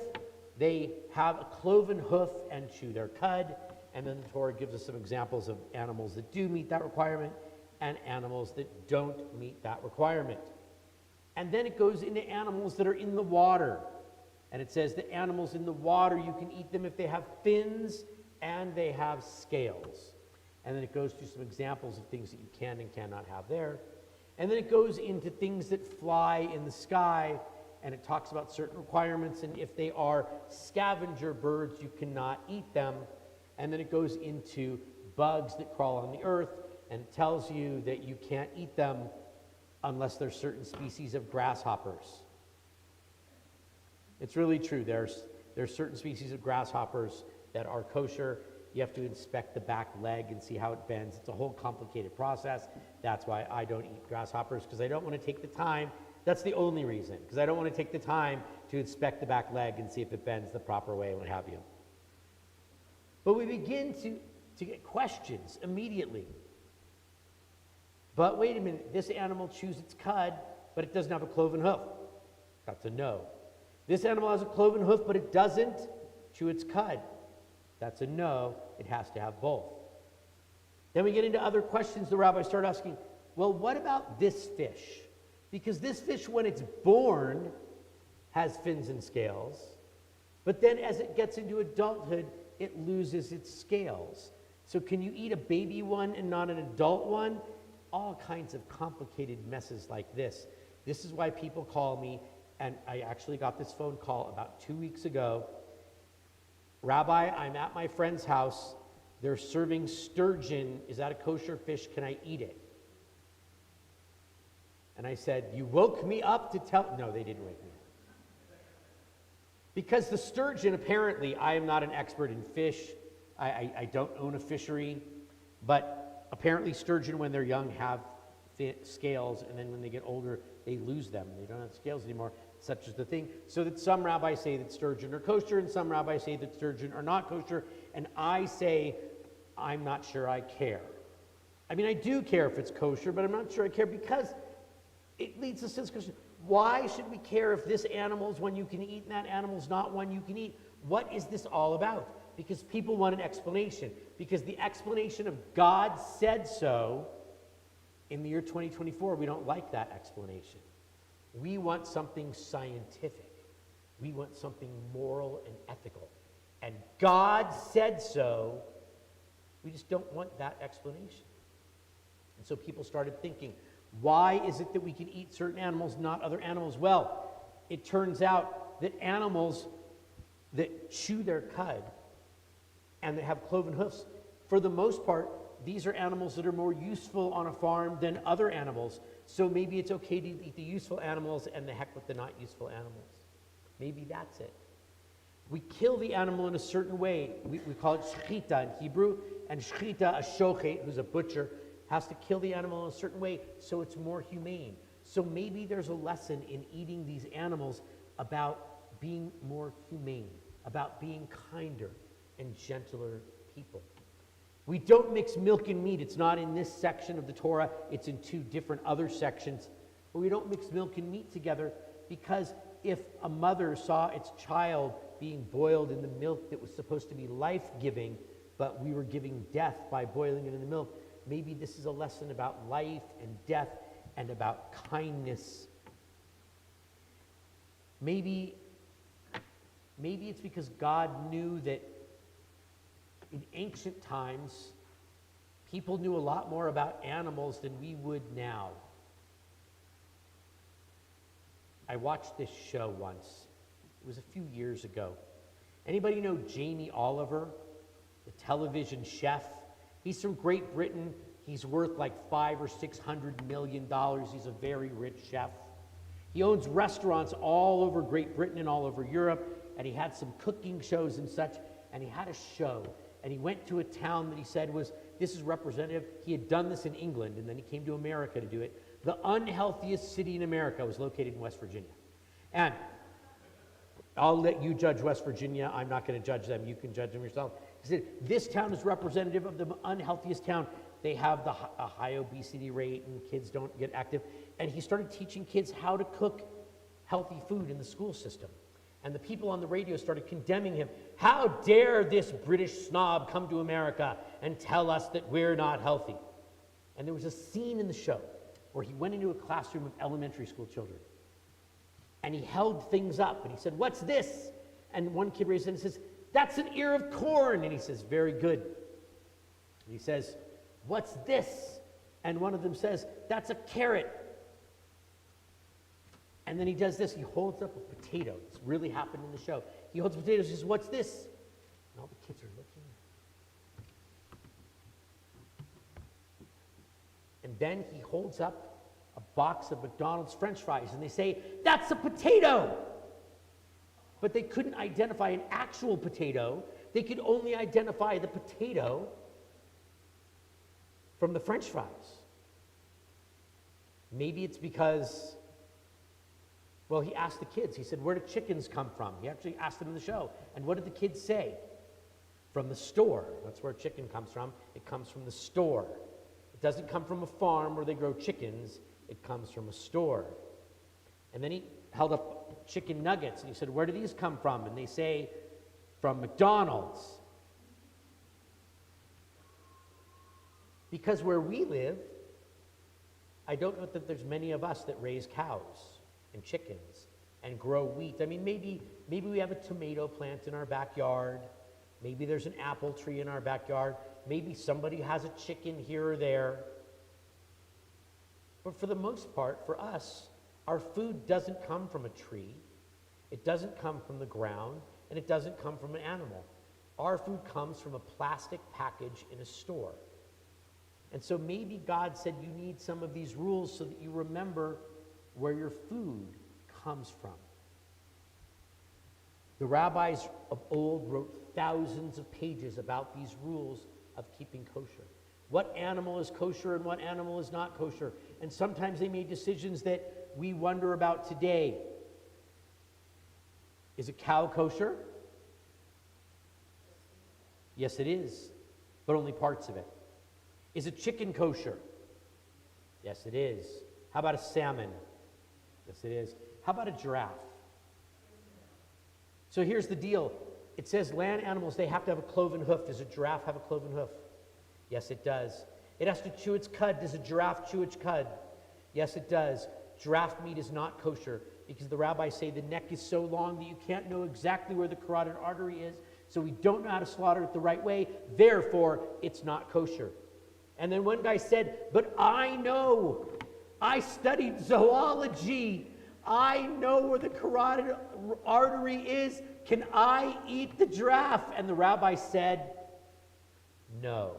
they have a cloven hoof and chew their cud. And then the Torah gives us some examples of animals that do meet that requirement and animals that don't meet that requirement. And then it goes into animals that are in the water. And it says that animals in the water, you can eat them if they have fins and they have scales. And then it goes through some examples of things that you can and cannot have there. And then it goes into things that fly in the sky, and it talks about certain requirements, and if they are scavenger birds, you cannot eat them. And then it goes into bugs that crawl on the earth, and it tells you that you can't eat them unless there's certain species of grasshoppers. It's really true. There's certain species of grasshoppers that are kosher. You have to inspect the back leg and see how it bends. It's a whole complicated process. That's why I don't eat grasshoppers, because I don't want to take the time. That's the only reason, because I don't want to take the time to inspect the back leg and see if it bends the proper way and what have you. But we begin to get questions immediately. But wait a minute, this animal chews its cud, but it doesn't have a cloven hoof. That's a no. This animal has a cloven hoof, but it doesn't chew its cud. That's a no. It has to have both. Then we get into other questions. The rabbis start asking, well, what about this fish? Because this fish, when it's born, has fins and scales. But then as it gets into adulthood, it loses its scales. So can you eat a baby one and not an adult one? All kinds of complicated messes like this. This is why people call me, and I actually got this phone call about 2 weeks ago. Rabbi, I'm at my friend's house. They're serving sturgeon. Is that a kosher fish? Can I eat it? And I said, you woke me up to tell... No, they didn't wake me up. Because the sturgeon, apparently, I am not an expert in fish. I don't own a fishery. But apparently sturgeon, when they're young, have scales. And then when they get older, they lose them. They don't have scales anymore. Such is the thing. So that some rabbis say that sturgeon are kosher, and some rabbis say that sturgeon are not kosher. And I say, I'm not sure I care. I mean, I do care if it's kosher, but I'm not sure I care, because it leads us to this question. Why should we care if this animal is one you can eat and that animal is not one you can eat? What is this all about? Because people want an explanation. Because the explanation of God said so, in the year 2024, we don't like that explanation. We want something scientific. We want something moral and ethical. And God said so. We just don't want that explanation. And so people started thinking, why is it that we can eat certain animals, not other animals? Well, it turns out that animals that chew their cud and that have cloven hoofs, for the most part, these are animals that are more useful on a farm than other animals. So maybe it's okay to eat the useful animals and the heck with the not useful animals. Maybe that's it. We kill the animal in a certain way. We call it shechita in Hebrew. And shechita, a shochet, who's a butcher, has to kill the animal in a certain way so it's more humane. So maybe there's a lesson in eating these animals about being more humane, about being kinder and gentler people. We don't mix milk and meat. It's not in this section of the Torah. It's in 2 different other sections. But we don't mix milk and meat together, because if a mother saw its child being boiled in the milk that was supposed to be life-giving, but we were giving death by boiling it in the milk, maybe this is a lesson about life and death and about kindness. Maybe it's because God knew that in ancient times, people knew a lot more about animals than we would now. I watched this show once. It was a few years ago. Anybody know Jamie Oliver, the television chef? He's from Great Britain. He's worth like $500 or $600 million. He's a very rich chef. He owns restaurants all over Great Britain and all over Europe, and he had some cooking shows and such, and he had a show. And he went to a town that he said was, this is representative. He had done this in England, and then he came to America to do it. The unhealthiest city in America was located in West Virginia. And I'll let you judge West Virginia. I'm not going to judge them. You can judge them yourself. He said, this town is representative of the unhealthiest town. They have a high obesity rate, and kids don't get active. And he started teaching kids how to cook healthy food in the school system. And the people on the radio started condemning him. How dare this British snob come to America and tell us that we're not healthy? And there was a scene in the show where he went into a classroom of elementary school children. And he held things up, and he said, what's this? And one kid raised his hand and says, that's an ear of corn. And he says, very good. And he says, what's this? And one of them says, that's a carrot. And then he does this. He holds up a potato. This really happened in the show. He holds a potato and says, what's this? And all the kids are looking. And then he holds up a box of McDonald's French fries, and they say, that's a potato. But they couldn't identify an actual potato. They could only identify the potato from the French fries. Maybe it's because, well, he asked the kids. He said, where do chickens come from? He actually asked them in the show. And what did the kids say? From the store. That's where chicken comes from. It comes from the store. It doesn't come from a farm where they grow chickens. It comes from a store. And then he held up chicken nuggets, and he said, where do these come from? And they say, from McDonald's. Because where we live, I don't know that there's many of us that raise cows and chickens and grow wheat. I mean, maybe we have a tomato plant in our backyard. Maybe there's an apple tree in our backyard. Maybe somebody has a chicken here or there. But for the most part, for us, our food doesn't come from a tree. It doesn't come from the ground, and it doesn't come from an animal. Our food comes from a plastic package in a store. And so maybe God said you need some of these rules so that you remember where your food comes from. The rabbis of old wrote thousands of pages about these rules of keeping kosher. What animal is kosher and what animal is not kosher. And sometimes they made decisions that we wonder about today. Is a cow kosher? Yes, it is, but only parts of it. Is a chicken kosher? Yes, it is. How about a salmon? Yes, it is. How about a giraffe? So here's the deal. It says land animals, they have to have a cloven hoof. Does a giraffe have a cloven hoof? Yes, it does. It has to chew its cud. Does a giraffe chew its cud? Yes, it does. Giraffe meat is not kosher because the rabbis say the neck is so long that you can't know exactly where the carotid artery is, so we don't know how to slaughter it the right way. Therefore, it's not kosher. And then one guy said, but I know. I studied zoology. I know where the carotid artery is. Can I eat the giraffe? And the rabbi said, no.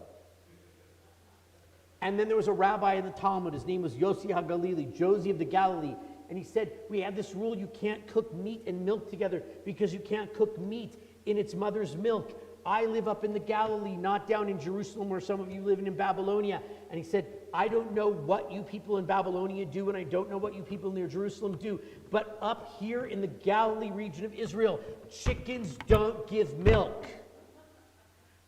And then there was a rabbi in the Talmud. His name was Yossi HaGalili, Josie of the Galilee. And he said, we have this rule, you can't cook meat and milk together because you can't cook meat in its mother's milk. I live up in the Galilee, not down in Jerusalem where some of you live in Babylonia. And he said, I don't know what you people in Babylonia do, and I don't know what you people near Jerusalem do, but up here in the Galilee region of Israel, chickens don't give milk.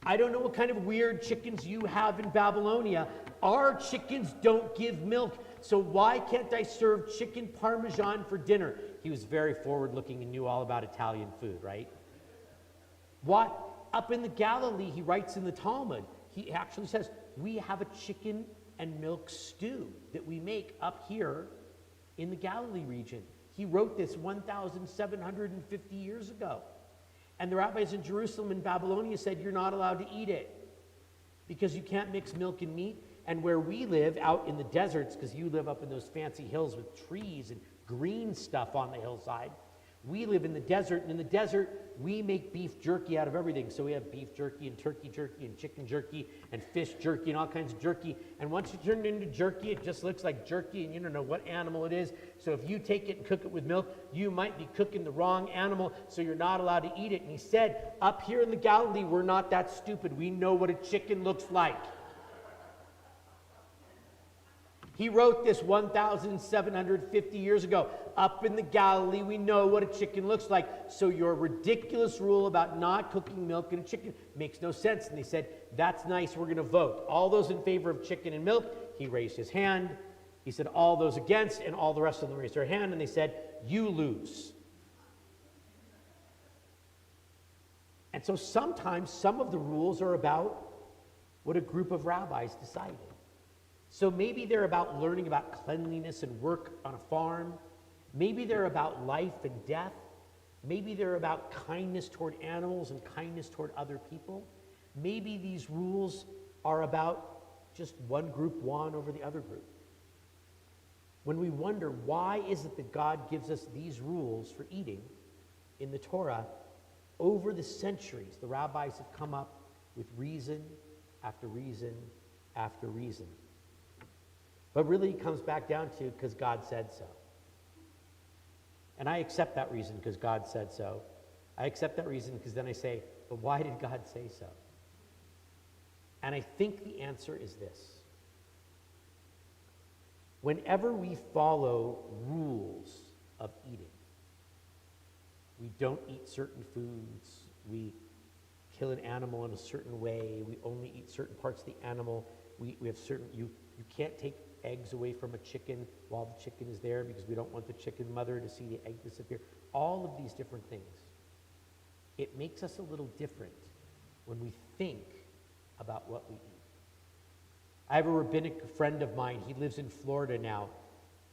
I don't know what kind of weird chickens you have in Babylonia. Our chickens don't give milk, so why can't I serve chicken parmesan for dinner? He was very forward-looking and knew all about Italian food, right? What? Up in the Galilee, he writes in the Talmud, he actually says, we have a chicken and milk stew that we make up here in the Galilee region. He wrote this 1,750 years ago. And the rabbis in Jerusalem and Babylonia said, you're not allowed to eat it because you can't mix milk and meat. And where we live, out in the deserts, because you live up in those fancy hills with trees and green stuff on the hillside, We live in the desert, and in the desert, we make beef jerky out of everything. So we have beef jerky and turkey jerky and chicken jerky and fish jerky and all kinds of jerky. And once you turn it into jerky, it just looks like jerky, and you don't know what animal it is. So if you take it and cook it with milk, you might be cooking the wrong animal, so you're not allowed to eat it. And he said, up here in the Galilee, we're not that stupid. We know what a chicken looks like. He wrote this 1,750 years ago. Up in the Galilee, we know what a chicken looks like. So your ridiculous rule about not cooking milk and chicken makes no sense. And they said, that's nice, we're going to vote. All those in favor of chicken and milk, he raised his hand. He said, all those against, and all the rest of them raised their hand. And they said, you lose. And so sometimes some of the rules are about what a group of rabbis decided. So maybe they're about learning about cleanliness and work on a farm. Maybe they're about life and death. Maybe they're about kindness toward animals and kindness toward other people. Maybe these rules are about just one group won over the other group. When we wonder why is it that God gives us these rules for eating in the Torah, over the centuries, the rabbis have come up with reason after reason after reason. But really it comes back down to because God said so. And I accept that reason because God said so. I accept that reason because then I say, but why did God say so? And I think the answer is this. Whenever we follow rules of eating, we don't eat certain foods, we kill an animal in a certain way, we only eat certain parts of the animal, we have certain, you can't take eggs away from a chicken while the chicken is there because we don't want the chicken mother to see the egg disappear. All of these different things. It makes us a little different when we think about what we eat. I have a rabbinic friend of mine. He lives in Florida now.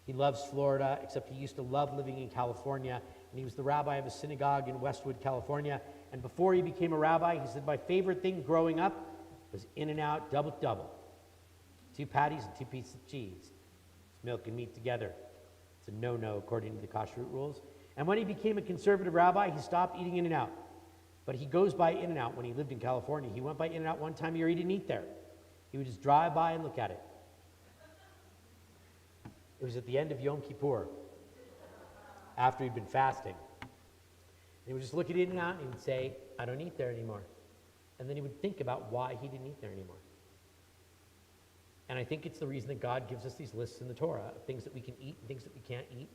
He loves Florida, except he used to love living in California. And he was the rabbi of a synagogue in Westwood, California. And before he became a rabbi, he said, my favorite thing growing up was In-N-Out double. 2 patties and 2 pieces of cheese. It's milk and meat together. It's a no-no according to the kashrut rules. And when he became a conservative rabbi, he stopped eating In-N-Out. But he goes by In-N-Out when he lived in California. He went by In-N-Out one time a year. He didn't eat there. He would just drive by and look at it. It was at the end of Yom Kippur, after he'd been fasting. And he would just look at In-N-Out and he would say, I don't eat there anymore. And then he would think about why he didn't eat there anymore. And I think it's the reason that God gives us these lists in the Torah of things that we can eat and things that we can't eat.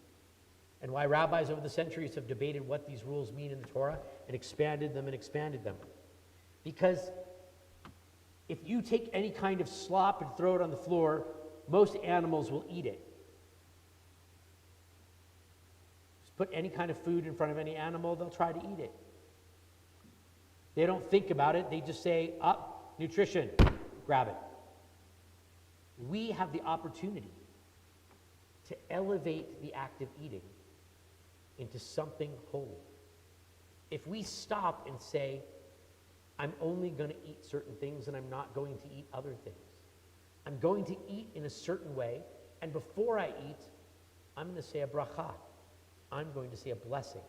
And why rabbis over the centuries have debated what these rules mean in the Torah and expanded them. Because if you take any kind of slop and throw it on the floor, most animals will eat it. Just put any kind of food in front of any animal, they'll try to eat it. They don't think about it, they just say, up, nutrition, grab it. We have the opportunity to elevate the act of eating into something holy. If we stop and say, I'm only going to eat certain things and I'm not going to eat other things. I'm going to eat in a certain way, and before I eat, I'm going to say a bracha. I'm going to say a blessing.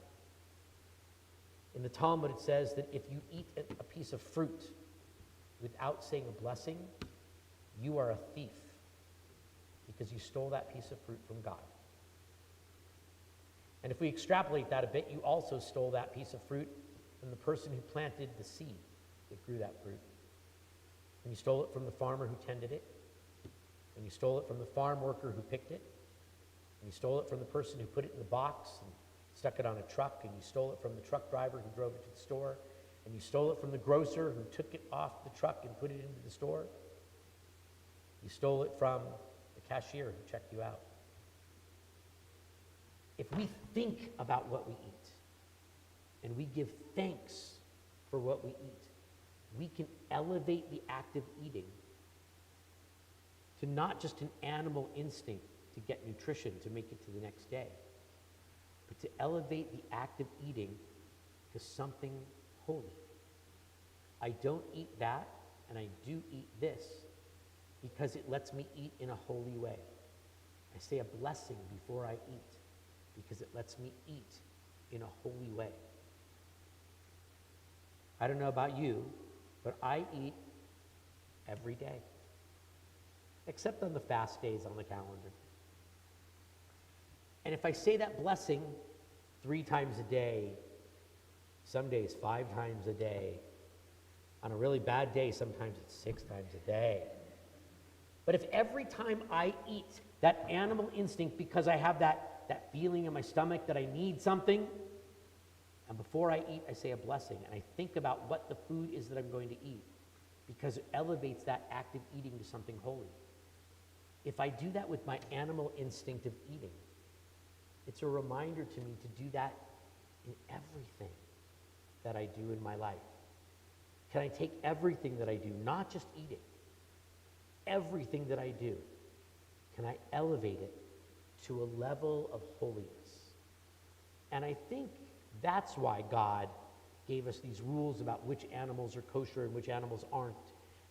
In the Talmud it says that if you eat a piece of fruit without saying a blessing, you are a thief because you stole that piece of fruit from God. And if we extrapolate that a bit, you also stole that piece of fruit from the person who planted the seed that grew that fruit. And you stole it from the farmer who tended it. And you stole it from the farm worker who picked it. And you stole it from the person who put it in the box and stuck it on a truck. And you stole it from the truck driver who drove it to the store. And you stole it from the grocer who took it off the truck and put it into the store. You stole it from the cashier who checked you out. If we think about what we eat and we give thanks for what we eat, we can elevate the act of eating to not just an animal instinct to get nutrition to make it to the next day, but to elevate the act of eating to something holy. I don't eat that, and I do eat this because it lets me eat in a holy way. I say a blessing before I eat because it lets me eat in a holy way. I don't know about you, but I eat every day, except on the fast days on the calendar. And if I say that blessing 3 times a day, some days 5 times a day, on a really bad day, sometimes it's 6 times a day. But if every time I eat, that animal instinct, because I have that feeling in my stomach that I need something, and before I eat, I say a blessing, and I think about what the food is that I'm going to eat, because it elevates that act of eating to something holy. If I do that with my animal instinct of eating, it's a reminder to me to do that in everything that I do in my life. Can I take everything that I do, not just eating, everything that I do, can I elevate it to a level of holiness? And I think that's why God gave us these rules about which animals are kosher and which animals aren't,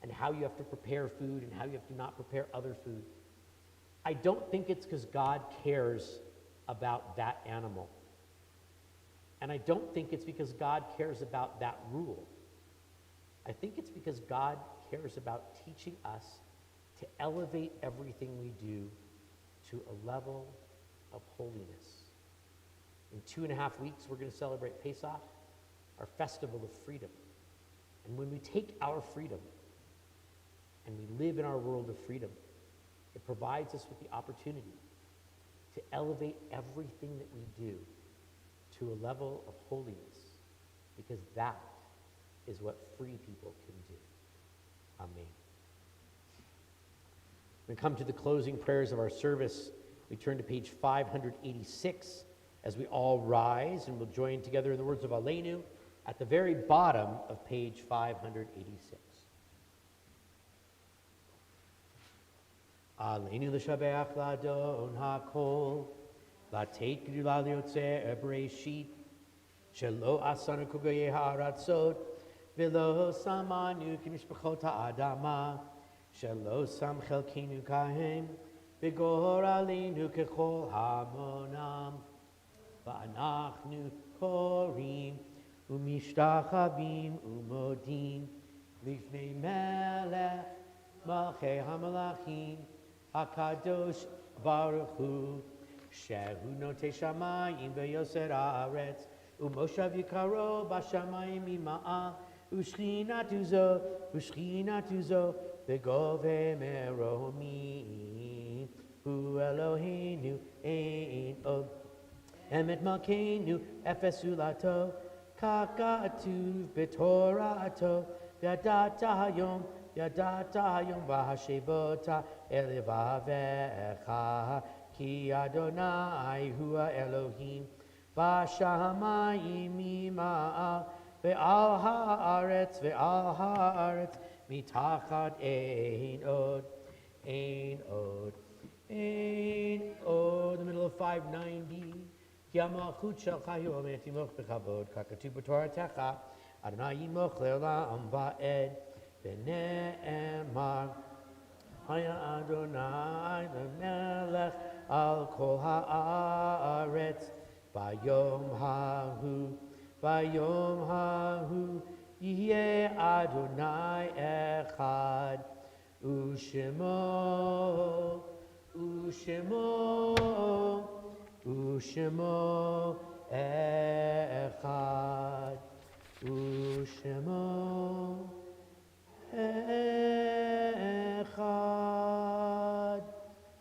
and how you have to prepare food and how you have to not prepare other food. I don't think it's because God cares about that animal. And I don't think it's because God cares about that rule. I think it's because God cares about teaching us to elevate everything we do to a level of holiness. In 2.5 weeks, we're going to celebrate Pesach, our festival of freedom. And when we take our freedom and we live in our world of freedom, it provides us with the opportunity to elevate everything that we do to a level of holiness, because that is what free people can do. Amen. We come to the closing prayers of our service. We turn to page 586 as we all rise, and we'll join together in the words of Aleinu at the very bottom of page 586. Aleinu l'shabeach l'adon ha'kol, l'teit gdula liyotzeh b'reishit, shelo asanu kugoyei ha'aratzot, v'lo samanu k'mishpachot ha'adama, shelo sam chelkeinu kahem, v'gor aleinu kechol hamonam, v'anachnu korim, u'mishtachavim u'modim, lifnei melech, malchei hamalachim, HaKadosh Baruch Hu, Shehu Notei Shamayim ve'yoser haaretz, u'moshav yikaro b'shamayim ima'ah, u'shchinatu zo v'goveh meromim, Hu Eloheinu ein od, emet malkeinu efes ulato, ka'katuv b'torato, Yadata hayom v'hashevota elevavecha, ki Adonai hua Elohim, v'shamayim ima'ah, ve'al ha'aretz mitachat ein od. The middle of 590. Ki ha'malchut shelcha hayom etimoch b'chavod, ka'katuv b'toratecha, Adonai yimoch le'olam va'ed. V'ne'emar Haya Adonai l'melech al kol ha'aretz, Vayom ha'hu Yeh Adonai echad, U'shemo echad, U'shemo echad.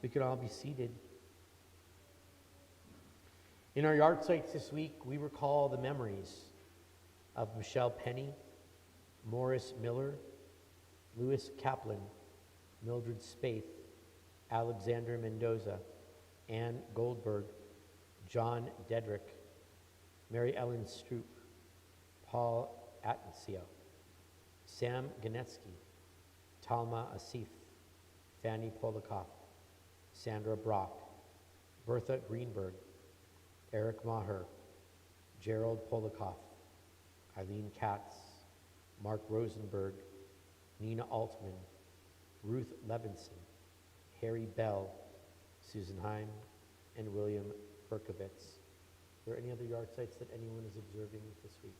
We can all be seated. In our yard sites this week, we recall the memories of Michelle Penny, Morris Miller, Louis Kaplan, Mildred Spaeth, Alexander Mendoza, Ann Goldberg, John Dedrick, Mary Ellen Stroop, Paul Atencio, Sam Ganetsky, Talma Asif, Fanny Polikoff, Sandra Brock, Bertha Greenberg, Eric Maher, Gerald Polikoff, Eileen Katz, Mark Rosenberg, Nina Altman, Ruth Levinson, Harry Bell, Susan Heim, and William Berkovitz. there any other yard sites that anyone is observing this week?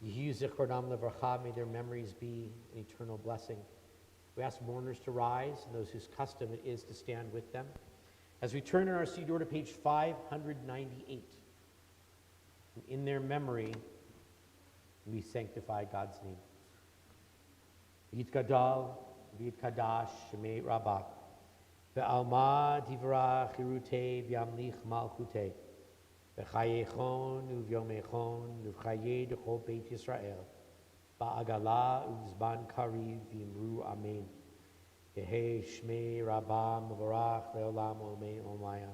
Yehi zichronam levarcha, may their memories be an eternal blessing. We ask mourners to rise and those whose custom it is to stand with them. As we turn in our Siddur to page 598, in their memory, we sanctify God's name. Yitgadal, V'yitkadash, Shemei Rabbah, Ve'alma divra chirute v'yamlich malchute, V'chayechon u'vyomechon u'v'chaye d'chol Beit Yisrael, Ba'agala u'zban kariv v'yimru amen. Yehe Shmei Rabbah Mevorach Le'olam Olmei Olmaya.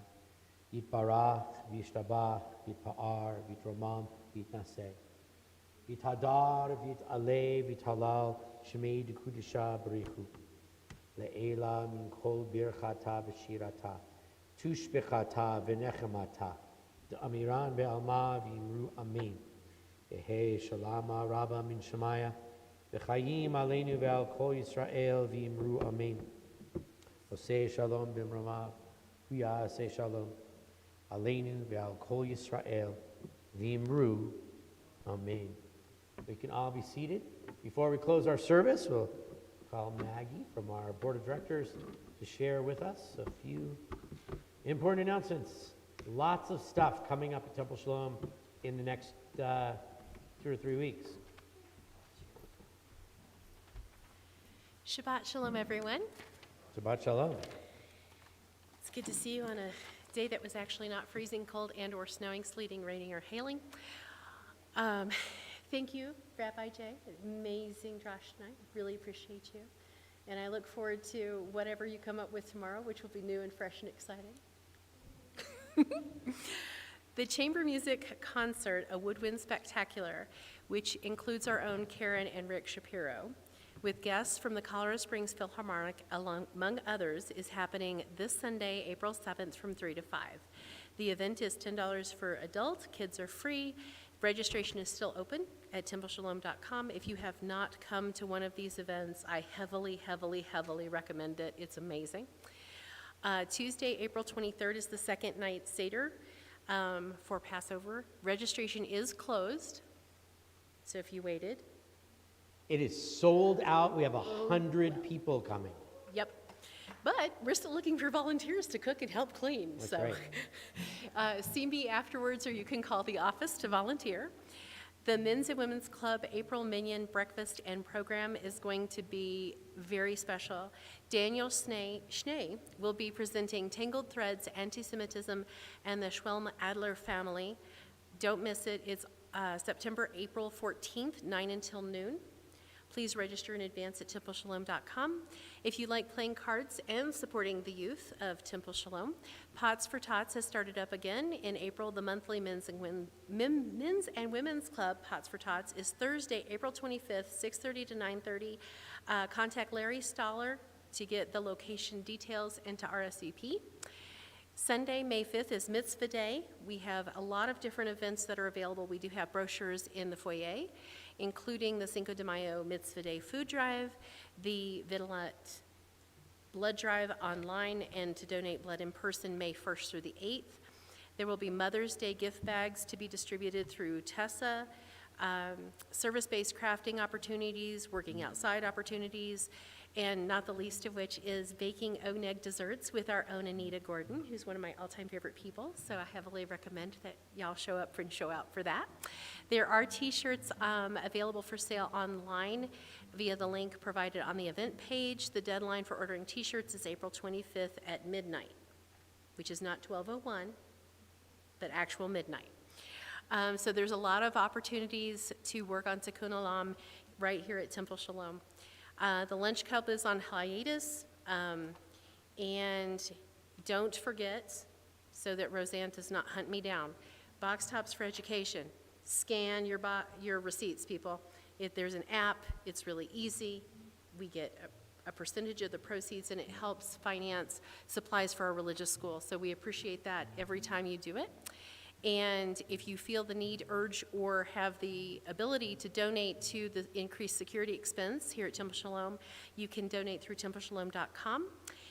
Yitbarach v'yishtabach v'yitpa'ar v'yitromam v'yitnaseh. V'yitadar v'yitaleh v'yitalal Shmei d'kudisha b'richu. Le'ela min kol birchata v'shirata. Tushbechata v'nechemata. D'amiran ve'alma v'yimru amen. Yehe Shalama Rabba min Shemaya. V'chayim aleinu ve'al kol Yisrael v'yimru amen. Oseh shalom b'mramav. V'yaseh shalom. Aleinu ve'al kol Yisrael v'yimru amen. We can all be seated. Before we close our service, we'll call Maggie from our board of directors to share with us a few important announcements. Lots of stuff coming up at Temple Shalom in the next 2 or 3 weeks. Shabbat Shalom, everyone. Shabbat Shalom. It's good to see you on a day that was actually not freezing cold and or snowing, sleeting, raining, or hailing. Thank you, Rabbi Jay. Amazing Josh tonight. Really appreciate you. And I look forward to whatever you come up with tomorrow, which will be new and fresh and exciting. The Chamber Music Concert, a woodwind spectacular, which includes our own Karen and Rick Shapiro, with guests from the Colorado Springs Philharmonic, among others, is happening this Sunday, April 7th from 3 to 5. The event is $10 for adults. Kids are free. Registration is still open at templeshalom.com. If you have not come to one of these events, I heavily, heavily, heavily recommend it. It's amazing. Tuesday, April 23rd is the second night Seder for Passover. Registration is closed, so if you waited. It is sold out. We have 100 people coming. Yep. But we're still looking for volunteers to cook and help clean. That's so right. See me afterwards, or you can call the office to volunteer. The Men's and Women's Club April Minion Breakfast and Program is going to be very special. Daniel Schnee will be presenting Tangled Threads, Anti-Semitism, and the Schwelm Adler Family. Don't miss it. It's April 14th, 9 until noon. Please register in advance at templeshalom.com. If you like playing cards and supporting the youth of Temple Shalom, Pots for Tots has started up again in April. The monthly Men's and Women's Club, Pots for Tots, is Thursday, April 25th, 6:30 to 9:30. Contact Larry Stoller to get the location details and to RSVP. Sunday, May 5th is Mitzvah Day. We have a lot of different events that are available. We do have brochures in the foyer, including the Cinco de Mayo Mitzvah Day food drive, the Vitalat blood drive online, and to donate blood in person May 1st through the 8th. There will be Mother's Day gift bags to be distributed through Tessa, service-based crafting opportunities, working outside opportunities, and not the least of which is baking oneg desserts with our own Anita Gordon, who's one of my all-time favorite people, so I heavily recommend that y'all show up and show out for that. There are t-shirts available for sale online via the link provided on the event page. The deadline for ordering t-shirts is April 25th at midnight, which is not 12:01, but actual midnight. So there's a lot of opportunities to work on Tikkun Olam right here at Temple Shalom. The Lunch Club is on hiatus, and don't forget, so that Roseanne does not hunt me down, Box Tops for Education. Scan your receipts, people. If there's an app, it's really easy. We get a percentage of the proceeds, and it helps finance supplies for our religious school. So we appreciate that every time you do it. And if you feel the need, urge, or have the ability to donate to the increased security expense here at Temple Shalom, you can donate through templeshalom.com.